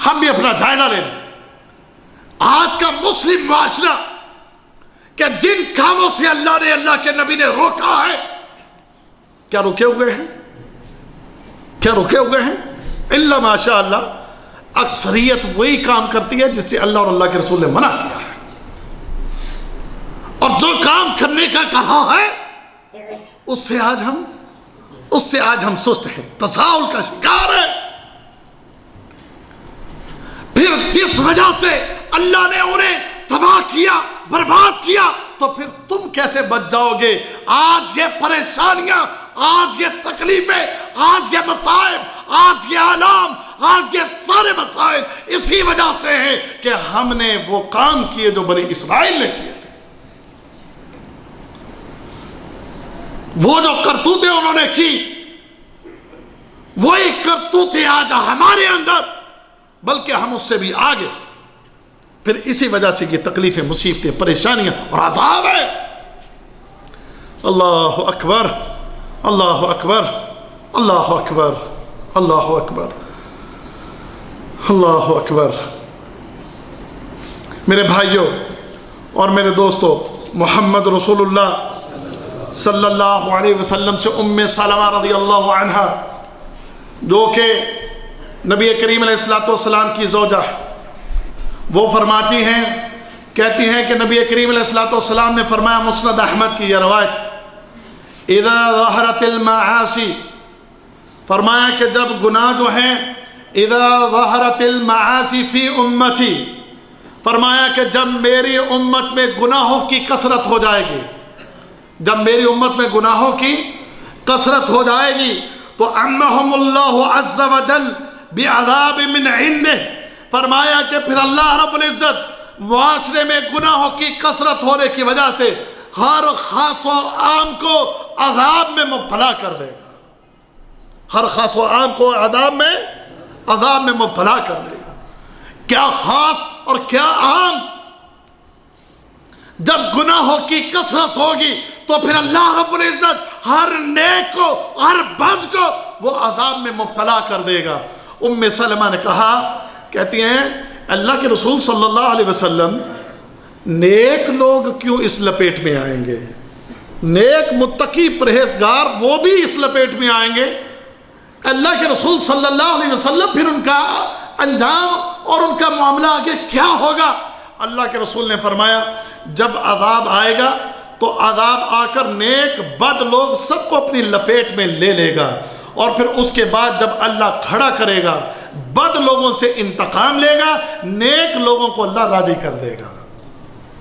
S2: ہم بھی اپنا جائزہ لے لیں۔ آج کا مسلم معاشرہ کہ جن کاموں سے اللہ نے، اللہ کے نبی نے روکا ہے، کیا رکے ہوئے ہیں؟ کیا رکے ہوئے ہیں؟ الا ماشاء اللہ اکثریت وہی کام کرتی ہے جس سے اللہ اور اللہ کے رسول نے منع کیا ہے، اور جو کام کرنے کا کہا ہے اس سے آج ہم سست ہیں، تساہل کا شکار ہے۔ پھر جس وجہ سے اللہ نے انہیں تباہ کیا، برباد کیا، تو پھر تم کیسے بچ جاؤ گے؟ آج یہ پریشانیاں، آج یہ تکلیفیں، آج یہ مصائب، آج یہ آلام، آج یہ سارے مسائل اسی وجہ سے ہیں کہ ہم نے وہ کام کیے جو بنی اسرائیل نے کیے تھے، وہ جو کرتوتیں انہوں نے کی، وہی کرتوتیں آج ہمارے اندر، بلکہ ہم اس سے بھی آگے۔ پھر اسی وجہ سے یہ تکلیفیں، مصیبتیں، پریشانیاں اور عذاب ہے۔ اللہ اکبر، اللہ اکبر، اللہ اکبر، اللہ اکبر، اللہ اکبر۔ میرے بھائیوں اور میرے دوستوں، محمد رسول اللہ صلی اللہ علیہ وسلم سے ام سلمہ رضی اللہ عنہا، جو کہ نبی کریم علیہ السلام کی زوجہ، وہ فرماتی ہیں، کہتی ہیں کہ نبی کریم علیہ السلام نے فرمایا، مسند احمد کی یہ روایت، اذا ظہرت المعاصی، فرمایا کہ جب گناہ جو ہیں، اذا ظہرت المعاصی فی امتی، فرمایا کہ جب میری امت میں گناہوں کی کثرت ہو جائے گی، جب میری امت میں گناہوں کی کثرت ہو جائے گی، تو عمہم اللہ عز وجل بعذاب من عنده، فرمایا کہ پھر اللہ رب العزت معاشرے میں گناہوں کی کثرت ہونے کی وجہ سے ہر خاص و عام کو عذاب میں مبتلا کر دے گا، ہر خاص و عام کو عذاب میں مبتلا کر دے گا۔ کیا خاص اور کیا عام؟ جب گناہوں کی کثرت ہوگی تو پھر اللہ رب العزت ہر نیک کو، ہر بد کو وہ عذاب میں مبتلا کر دے گا۔ ام سلمہ نے کہا، کہتی ہیں اللہ کے رسول صلی اللہ علیہ وسلم، نیک لوگ کیوں اس لپیٹ میں آئیں گے؟ نیک متقی پرہیزگار وہ بھی اس لپیٹ میں آئیں گے؟ اللہ کے رسول صلی اللہ علیہ وسلم پھر ان کا انجام اور ان کا معاملہ آگے کیا ہوگا؟ اللہ کے رسول نے فرمایا، جب عذاب آئے گا تو عذاب آ کر نیک بد لوگ سب کو اپنی لپیٹ میں لے لے گا، اور پھر اس کے بعد جب اللہ کھڑا کرے گا، بد لوگوں سے انتقام لے گا، نیک لوگوں کو اللہ راضی کر دے گا،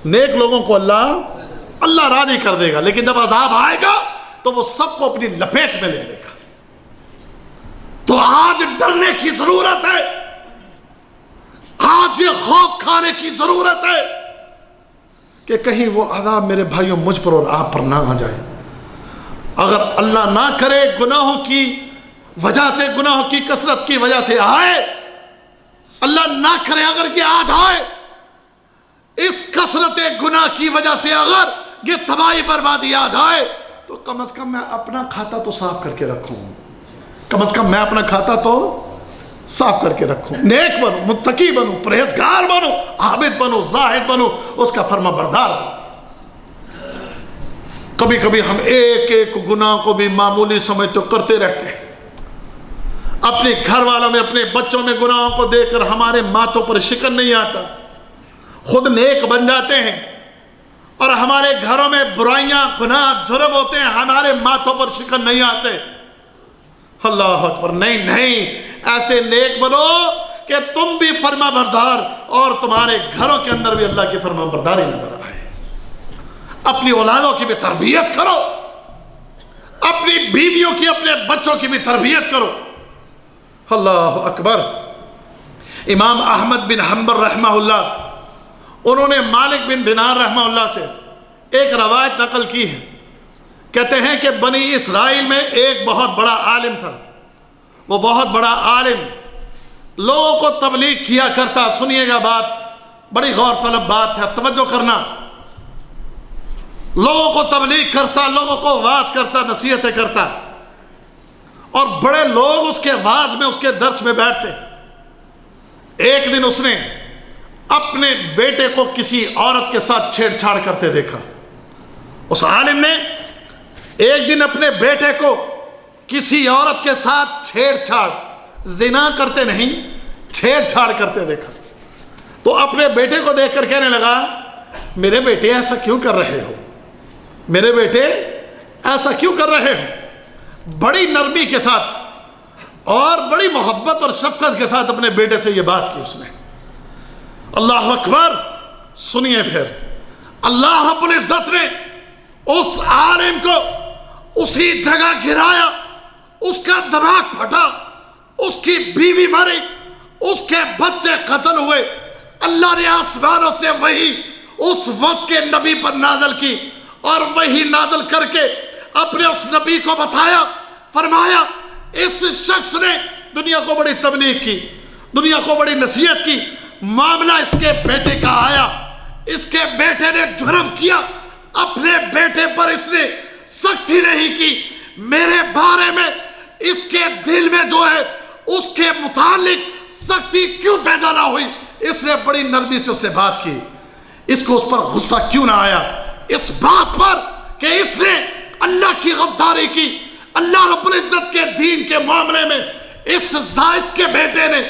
S2: نیک لوگوں کو اللہ راضی کر دے گا۔ لیکن جب عذاب آئے گا تو وہ سب کو اپنی لپیٹ میں لے لے گا۔ تو آج ڈرنے کی ضرورت ہے، آج یہ خوف کھانے کی ضرورت ہے کہ کہیں وہ عذاب میرے بھائیوں مجھ پر اور آپ پر نہ آ جائے۔ اگر اللہ نہ کرے گناہوں کی وجہ سے، گناہوں کی کثرت کی وجہ سے آئے، اللہ نہ کرے اگر یہ آج آئے، اس کثرت گناہ کی وجہ سے اگر یہ تباہی بربادی آ جائے، تو کم از کم میں اپنا کھاتا تو صاف کر کے رکھوں، کم از کم میں اپنا کھاتا تو صاف کر کے رکھوں، نیک بنو، متقی بنو، پرہیزگار بنو، عابد بنو، زاہد بنو، اس کا فرما بردار بنو۔ کبھی کبھی ہم ایک ایک گناہ کو بھی معمولی سمجھتے کرتے رہتے ہیں، اپنے گھر والوں میں، اپنے بچوں میں گناہوں کو دیکھ کر ہمارے ماتھوں پر شکن نہیں آتا، خود نیک بن جاتے ہیں، اور ہمارے گھروں میں برائیاں، گناہ، جرم ہوتے ہیں، ہمارے ماتھوں پر شکن نہیں آتے۔ اللہ اکبر، نہیں نہیں، ایسے نیک بنو کہ تم بھی فرما بردار اور تمہارے گھروں کے اندر بھی اللہ کی فرما برداری نظر آئے۔ اپنی اولادوں کی بھی تربیت کرو، اپنی بیویوں کی، اپنے بچوں کی بھی تربیت کرو۔ اللہ اکبر۔ امام احمد بن حنبل رحمہ اللہ، انہوں نے مالک بن دینار رحمہ اللہ سے ایک روایت نقل کی ہے، کہتے ہیں کہ بنی اسرائیل میں ایک بہت بڑا عالم تھا، وہ بہت بڑا عالم لوگوں کو تبلیغ کیا کرتا۔ سنیے گا بات، بڑی غور طلب بات ہے، توجہ کرنا۔ لوگوں کو تبلیغ کرتا، لوگوں کو واعظ کرتا، نصیحتیں کرتا، اور بڑے لوگ اس کے واعظ میں، اس کے درس میں بیٹھتے۔ ایک دن اس نے اپنے بیٹے کو کسی عورت کے ساتھ چھیڑ چھاڑ کرتے دیکھا۔ اس عالم نے ایک دن اپنے بیٹے کو کسی عورت کے ساتھ چھیڑ چھاڑ، زنا کرتے نہیں، چھیڑ چھاڑ کرتے دیکھا، تو اپنے بیٹے کو دیکھ کر کہنے لگا، میرے بیٹے ایسا کیوں کر رہے ہو؟ میرے بیٹے ایسا کیوں کر رہے ہو؟ بڑی نرمی کے ساتھ اور بڑی محبت اور شفقت کے ساتھ اپنے بیٹے سے یہ بات کی اس نے۔ اللہ اکبر۔ سنیے پھر، اللہ رب العزت نے اس عالم کو اسی جگہ گرایا، اس کا دماغ پھٹا، اس کی بیوی مری، اس کے بچے قتل ہوئے۔ اللہ نے آسمانوں سے وحی اس وقت کے نبی پر نازل کی، اور وحی نازل کر کے اپنے اس نبی کو بتایا، فرمایا اس شخص نے دنیا کو بڑی تبلیغ کی، دنیا کو بڑی نصیحت کی، معاملہ اس کے بیٹے کا آیا، اس کے بیٹے نے جرم کیا، اپنے بیٹے پر اس نے سختی نہیں کی، میرے بارے میں اس کے دل میں جو ہے اس کے متعلق سختی کیوں پیدا نہ ہوئی؟ اس نے بڑی نرمی سے اس سے بات کی، اس کو اس پر غصہ کیوں نہ آیا؟ اس بات پر کہ اس نے اللہ کی غداری کی، اللہ رب العزت کے دین کے معاملے میں اس زائز کے بیٹے نے،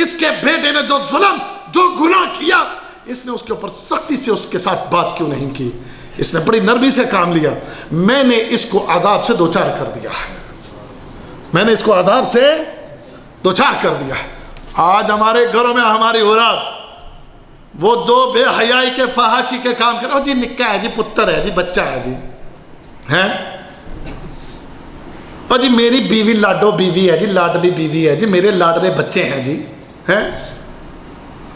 S2: اس کے بیٹے نے جو ظلم، جو گناہ کیا، اس نے اس کے اوپر سختی سے اس کے ساتھ بات کیوں نہیں کی؟ اس نے بڑی نرمی سے کام لیا، میں نے اس کو عذاب سے دوچار کر دیا ہے، میں نے اس کو عذاب سے دوچار کر دیا ہے۔ آج ہمارے گھروں میں ہماری اولاد وہ جو بے حیائی کے فحاشی کے کام کر رہے ہو، جی نکا ہے، جی پتر ہے، جی بچہ ہے، جی ہیں، اور جی میری بیوی لاڈو بیوی ہے، جی لاڈلی بیوی ہے، جی میرے لاڈلے بچے ہیں، جی ہیں،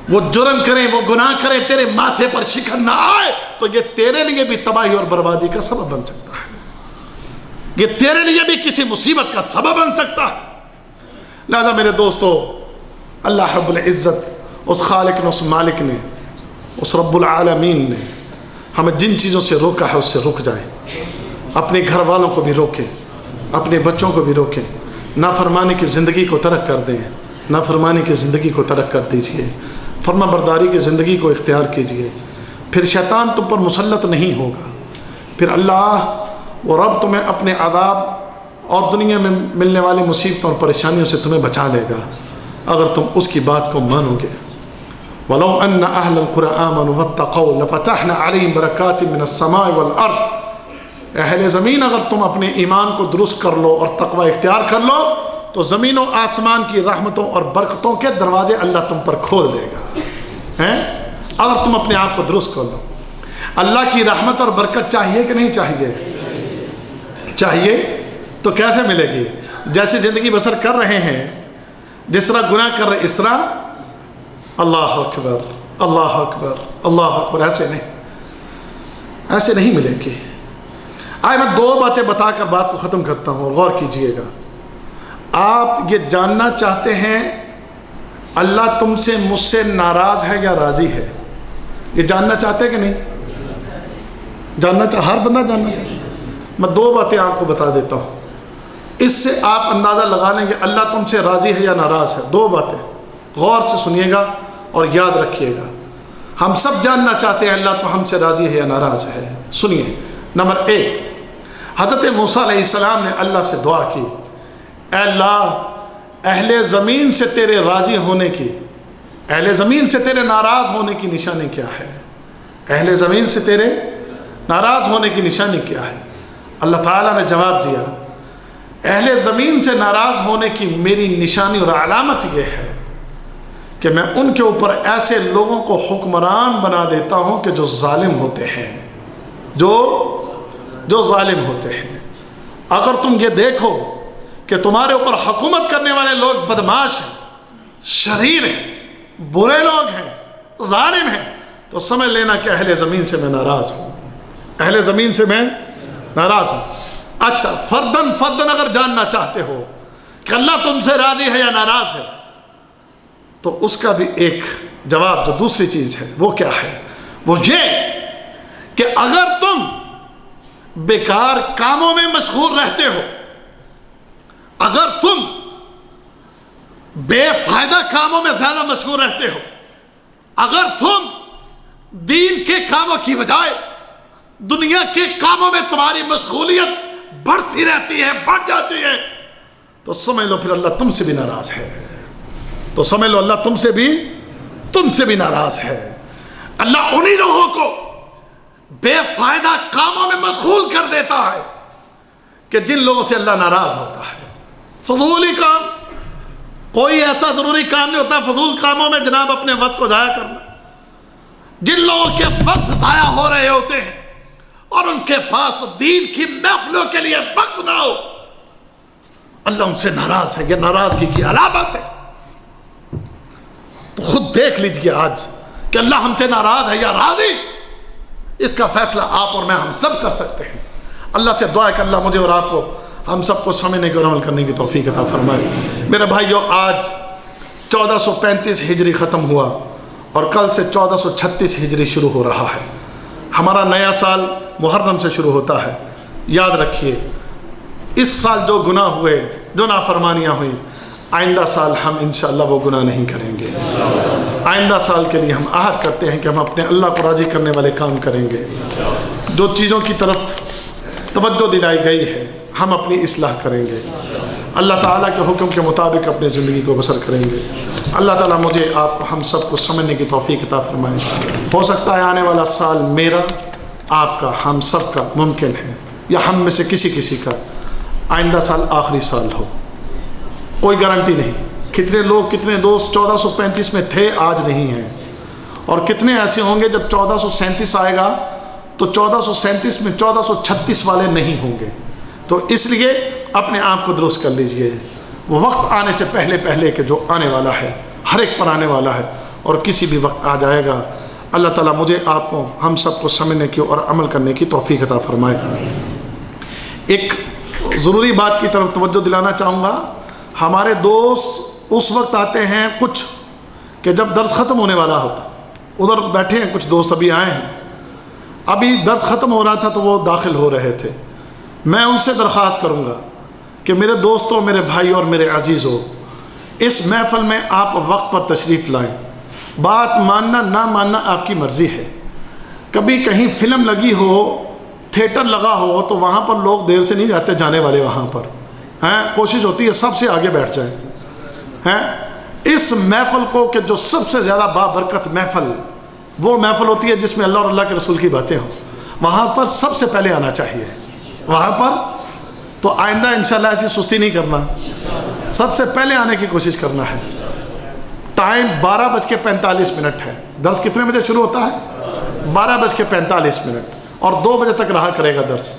S2: وہ جرم کریں، وہ گناہ کریں، تیرے ماتھے پر شکن نہ آئے تو یہ تیرے لیے بھی تباہی اور بربادی کا سبب بن سکتا ہے، یہ تیرے لیے بھی کسی مصیبت کا سبب بن سکتا ہے۔ لہذا میرے دوستو، اللہ رب العزت، اس خالق نے، اس مالک نے، اس رب العالمین نے ہمیں جن چیزوں سے روکا ہے اس سے رک جائیں، اپنے گھر والوں کو بھی روکیں، اپنے بچوں کو بھی روکیں، نافرمانی کی زندگی کو ترک کر دیں، نافرمانی کی زندگی کو ترک کر دیجئے، فرما برداری کی زندگی کو اختیار کیجئے، پھر شیطان تم پر مسلط نہیں ہوگا، پھر اللہ وہ رب تمہیں اپنے عذاب اور دنیا میں ملنے والی مصیبتوں اور پریشانیوں سے تمہیں بچا لے گا اگر تم اس کی بات کو مانو گے۔ وَلَوْ أَنَّ أَهْلَ الْقُرَىٰ آمَنُوا وَاتَّقَوْا لَفَتَحْنَا عَلَيْهِمْ بَرَكَاتٍ مِّنَ السَّمَاءِ وَالْأَرْضِ۔ اہل زمین اگر تم اپنے ایمان کو درست کر لو اور تقوی اختیار کر لو تو زمین و آسمان کی رحمتوں اور برکتوں کے دروازے اللہ تم پر کھول دے گا، اگر تم اپنے آپ کو درست کر لو۔ اللہ کی رحمت اور برکت چاہیے کہ نہیں چاہیے؟ چاہیے تو کیسے ملے گی؟ جیسے زندگی بسر کر رہے ہیں، جس طرح گناہ کر رہے اس طرح، اللہ اکبر، اللہ اکبر، اللہ اکبر، ایسے نہیں ملے گی۔ آئے میں دو باتیں بتا کر بات کو ختم کرتا ہوں، غور کیجئے گا۔ آپ یہ جاننا چاہتے ہیں اللہ تم سے، مجھ سے ناراض ہے یا راضی ہے؟ یہ جاننا چاہتے ہیں کہ نہیں؟ جاننا ہر بندہ جاننا چاہتا ہے۔ میں 2 باتیں آپ کو بتا دیتا ہوں، اس سے آپ اندازہ لگا لیں گے اللہ تم سے راضی ہے یا ناراض ہے۔ 2 باتیں غور سے سنیے گا اور یاد رکھیے گا۔ ہم سب جاننا چاہتے ہیں اللہ تو ہم سے راضی ہے یا ناراض ہے۔ سنیے، نمبر 1، حضرت موسیٰ علیہ السلام نے اللہ سے دعا کی، اے اللہ اہل زمین سے تیرے راضی ہونے کی، اہل زمین سے تیرے ناراض ہونے کی نشانی کیا ہے؟ اہل زمین سے تیرے ناراض ہونے کی نشانی کیا ہے؟ اللہ تعالیٰ نے جواب دیا، اہل زمین سے ناراض ہونے کی میری نشانی اور علامت یہ ہے کہ میں ان کے اوپر ایسے لوگوں کو حکمران بنا دیتا ہوں کہ جو ظالم ہوتے ہیں، جو ظالم ہوتے ہیں۔ اگر تم یہ دیکھو کہ تمہارے اوپر حکومت کرنے والے لوگ بدماش ہیں، شریر ہیں، برے لوگ ہیں، ظالم ہیں، تو سمجھ لینا کہ اہل زمین سے میں ناراض ہوں، اہل زمین سے میں ناراض ہوں۔ اچھا، فردن اگر جاننا چاہتے ہو کہ اللہ تم سے راضی ہے یا ناراض ہے، تو اس کا بھی ایک جواب جو دوسری چیز ہے وہ کیا ہے؟ وہ یہ کہ اگر تم بیکار کاموں میں مشغول رہتے ہو، اگر تم بے فائدہ کاموں میں زیادہ مشغول رہتے ہو، اگر تم دین کے کاموں کی بجائے دنیا کے کاموں میں تمہاری مشغولیت بڑھتی رہتی ہے، بڑھ جاتی ہے، تو سمجھ لو پھر اللہ تم سے بھی ناراض ہے، تو سمجھ لو اللہ تم سے بھی ناراض ہے۔ اللہ انہی لوگوں کو بے فائدہ کاموں میں مشغول کر دیتا ہے کہ جن لوگوں سے اللہ ناراض ہوتا ہے۔ فضولی کام، کوئی ایسا ضروری کام نہیں ہوتا فضول کاموں میں جناب اپنے وقت کو ضائع کرنا۔ جن لوگوں کے وقت ضائع ہو رہے ہوتے ہیں اور ان کے پاس دین کی محفلوں کے لیے وقت نہ ہو، اللہ ان سے ناراض ہے، یہ ناراضگی کی علامت ہے۔ تو خود دیکھ لیجئے آج کہ اللہ ہم سے ناراض ہے یا راضی، اس کا فیصلہ آپ اور میں ہم سب کر سکتے ہیں۔ اللہ سے دعا ہے کہ اللہ مجھے اور آپ کو، ہم سب کو سمجھنے کی اور عمل کرنے کی توفیق عطا فرمائے۔ میرے بھائیو، آج 1435 ہجری ختم ہوا اور کل سے 1436 ہجری شروع ہو رہا ہے۔ ہمارا نیا سال محرم سے شروع ہوتا ہے۔ یاد رکھیے، اس سال جو گناہ ہوئے، جو نافرمانیاں ہوئیں، آئندہ سال ہم انشاءاللہ وہ گناہ نہیں کریں گے۔ آئندہ سال کے لیے ہم عہد کرتے ہیں کہ ہم اپنے اللہ کو راضی کرنے والے کام کریں گے۔ جو چیزوں کی طرف توجہ دلائی گئی ہے ہم اپنی اصلاح کریں گے، اللہ تعالیٰ کے حکم کے مطابق اپنی زندگی کو بسر کریں گے۔ اللہ تعالیٰ مجھے آپ ہم سب کو سمجھنے کی توفیق عطا فرمائے۔ ہو سکتا ہے آنے والا سال میرا، آپ کا، ہم سب کا ممکن ہے، یا ہم میں سے کسی کا آئندہ سال آخری سال ہو، کوئی گارنٹی نہیں۔ کتنے لوگ، کتنے دوست 1435 میں تھے، آج نہیں ہیں، اور کتنے ایسے ہوں گے جب 1437 آئے گا تو 1437 میں 1436 والے نہیں ہوں گے۔ تو اس لیے اپنے آپ کو درست کر لیجئے، وہ وقت آنے سے پہلے کہ جو آنے والا ہے، ہر ایک پر آنے والا ہے اور کسی بھی وقت آ جائے گا۔ اللہ تعالیٰ مجھے آپ کو، ہم سب کو سمجھنے کی اور عمل کرنے کی توفیق عطا فرمائے۔ ایک ضروری بات کی طرف توجہ دلانا چاہوں گا۔ ہمارے دوست اس وقت آتے ہیں کچھ کہ جب درس ختم ہونے والا ہوتا، ادھر بیٹھے ہیں کچھ دوست، ابھی آئے ہیں، ابھی درس ختم ہو رہا تھا تو وہ داخل ہو رہے تھے۔ میں ان سے درخواست کروں گا کہ میرے دوستوں، میرے بھائی اور میرے عزیزوں، اس محفل میں آپ وقت پر تشریف لائیں۔ بات ماننا نہ ماننا آپ کی مرضی ہے۔ کبھی کہیں فلم لگی ہو، تھیٹر لگا ہو، تو وہاں پر لوگ دیر سے نہیں جاتے، جانے والے وہاں پر ہیں، کوشش ہوتی ہے سب سے آگے بیٹھ جائیں ہیں۔ اس محفل کو کہ جو سب سے زیادہ بابرکت محفل، وہ محفل ہوتی ہے جس میں اللہ اور اللہ کے رسول کی باتیں ہوں، وہاں پر سب سے پہلے آنا چاہیے وہاں پر۔ تو آئندہ انشاءاللہ ایسی سستی نہیں کرنا، سب سے پہلے آنے کی کوشش کرنا ہے۔ ٹائم 12:45 ہے۔ درس کتنے بجے شروع ہوتا ہے؟ 12:45 اور 2 بجے تک رہا کرے گا درس۔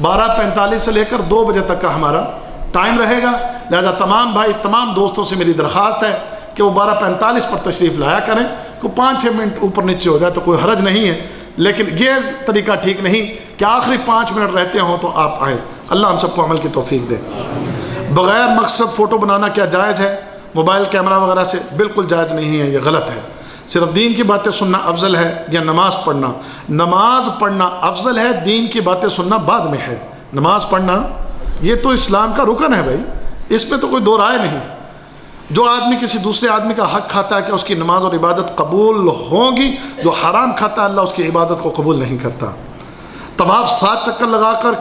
S2: 12:45 سے لے کر 2 بجے تک کا ہمارا ٹائم رہے گا۔ لہذا تمام بھائی، تمام دوستوں سے میری درخواست ہے کہ وہ 12:45 پر تشریف لایا کریں۔ کوئی 5-6 منٹ اوپر نیچے ہو جائے تو کوئی حرج نہیں ہے، لیکن یہ طریقہ ٹھیک نہیں کہ آخری 5 منٹ رہتے ہوں تو آپ آئیں۔ اللہ ہم سب کو عمل کی توفیق دے۔ بغیر مقصد فوٹو بنانا کیا جائز ہے؟ موبائل کیمرہ وغیرہ سے بالکل جائز نہیں ہے، یہ غلط ہے۔ صرف دین کی باتیں سننا افضل ہے یا نماز پڑھنا؟ نماز پڑھنا افضل ہے، دین کی باتیں سننا بعد میں ہے۔ نماز پڑھنا یہ تو اسلام کا رکن ہے بھائی، اس میں تو کوئی دو رائے نہیں۔ جو آدمی کسی دوسرے آدمی کا حق کھاتا ہے کہ اس کی نماز اور عبادت قبول ہوگی، جو حرام کھاتا ہے اللہ اس کی عبادت کو قبول نہیں کرتا۔ طواف 7 چکر لگا کر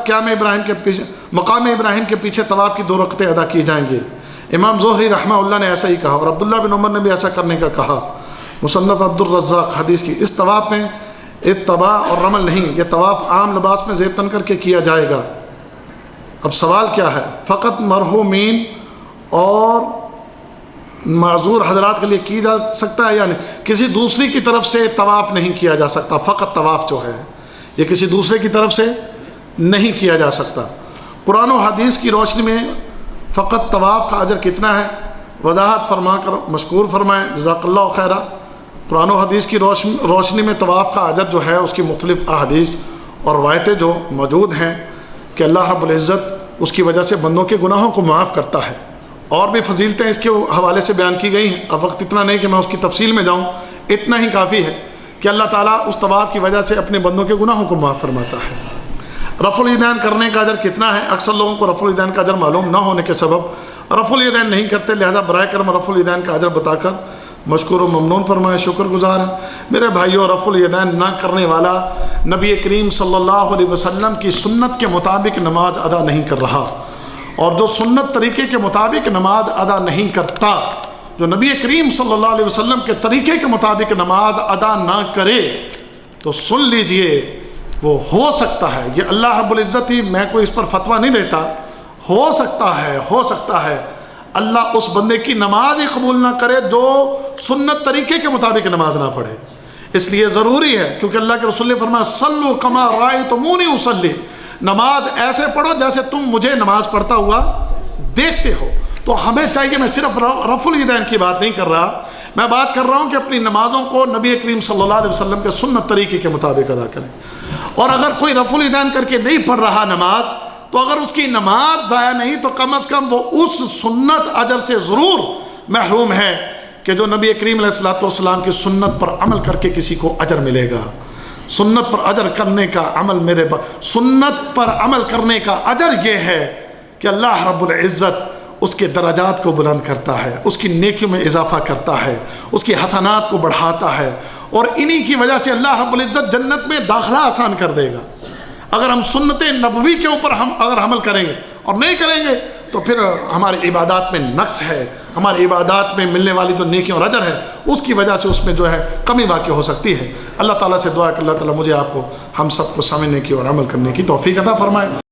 S2: مقام ابراہیم کے پیچھے طواف کی 2 رکعتیں ادا کی جائیں گے۔ امام زہری رحمہ اللہ نے ایسا ہی کہا، اور عبداللہ بن عمر نے بھی ایسا کرنے کا کہا۔ مصنف عبد الرزاق حدیث کی، اس طواف میں اتباع اور رمل نہیں، یہ طواف عام لباس میں زیب تن کر کے کیا جائے گا۔ اب سوال کیا ہے، فقط مرحومین اور معذور حضرات کے لیے کی جا سکتا ہے یا نہیں؟ کسی دوسری کی طرف سے طواف نہیں کیا جا سکتا، فقط طواف جو ہے یہ کسی دوسرے کی طرف سے نہیں کیا جا سکتا۔ قرآن و حدیث کی روشنی میں فقط طواف کا اجر کتنا ہے، وضاحت فرما کر مشکور فرمائیں، جزاک اللہ خیرہ۔ قرآن و حدیث کی روشنی میں طواف کا اجر جو ہے اس کی مختلف احادیث اور روایتیں جو موجود ہیں کہ اللہ رب العزت اس کی وجہ سے بندوں کے گناہوں کو معاف کرتا ہے، اور بھی فضیلتیں اس کے حوالے سے بیان کی گئی ہیں۔ اب وقت اتنا نہیں کہ میں اس کی تفصیل میں جاؤں، اتنا ہی کافی ہے کہ اللہ تعالیٰ اس طواف کی وجہ سے اپنے بندوں کے گناہوں کو معاف فرماتا ہے۔ رفع الیدین کرنے کا اجر کتنا ہے؟ اکثر لوگوں کو رفع الیدین کا اجر معلوم نہ ہونے کے سبب رفع الیدین نہیں کرتے، لہذا برائے کرم رفع الیدین کا اجر بتا کر مشکور و ممنون فرمائے، شکر گزار ہیں۔ میرے بھائیوں، رفع الیدین نہ کرنے والا نبی کریم صلی اللہ علیہ وسلم کی سنت کے مطابق نماز ادا نہیں کر رہا، اور جو سنت طریقے کے مطابق نماز ادا نہیں کرتا، جو نبی کریم صلی اللہ علیہ وسلم کے طریقے کے مطابق نماز ادا نہ کرے، تو سن لیجئے وہ ہو سکتا ہے، یہ اللہ رب العزت ہی، میں کوئی اس پر فتویٰ نہیں دیتا، ہو سکتا ہے اللہ اس بندے کی نماز ہی قبول نہ کرے جو سنت طریقے کے مطابق نماز نہ پڑھے۔ اس لیے ضروری ہے، کیونکہ اللہ کے رسول نے فرمایا صلو کما رأیتمونی اصلی، نماز ایسے پڑھو جیسے تم مجھے نماز پڑھتا ہوا دیکھتے ہو۔ تو ہمیں چاہیے، میں صرف رفع الیدین کی بات نہیں کر رہا، میں بات کر رہا ہوں کہ اپنی نمازوں کو نبی کریم صلی اللہ علیہ وسلم کے سنت طریقے کے مطابق ادا کریں۔ اور اگر کوئی رفع الیدین کر کے نہیں پڑھ رہا نماز، تو اگر اس کی نماز ضائع نہیں تو کم از کم وہ اس سنت اجر سے ضرور محروم ہے کہ جو نبی کریم علیہ الصلوۃ والسلام کی سنت پر عمل کر کے کسی کو اجر ملے گا۔ سنت پر اجر کرنے کا عمل سنت پر عمل کرنے کا اجر یہ ہے کہ اللہ رب العزت اس کے درجات کو بلند کرتا ہے، اس کی نیکیوں میں اضافہ کرتا ہے، اس کی حسنات کو بڑھاتا ہے، اور انہی کی وجہ سے اللہ رب العزت جنت میں داخلہ آسان کر دے گا۔ اگر ہم سنت نبوی کے اوپر اگر عمل کریں گے اور نہیں کریں گے تو پھر ہماری عبادات میں نقص ہے، ہماری عبادات میں ملنے والی جو نیکیوں اور اجر ہے اس کی وجہ سے اس میں جو ہے کمی واقع ہو سکتی ہے۔ اللہ تعالیٰ سے دعا کہ اللہ تعالیٰ مجھے آپ کو ہم سب کو سمجھنے کی اور عمل کرنے کی توفیق عطا فرمائے۔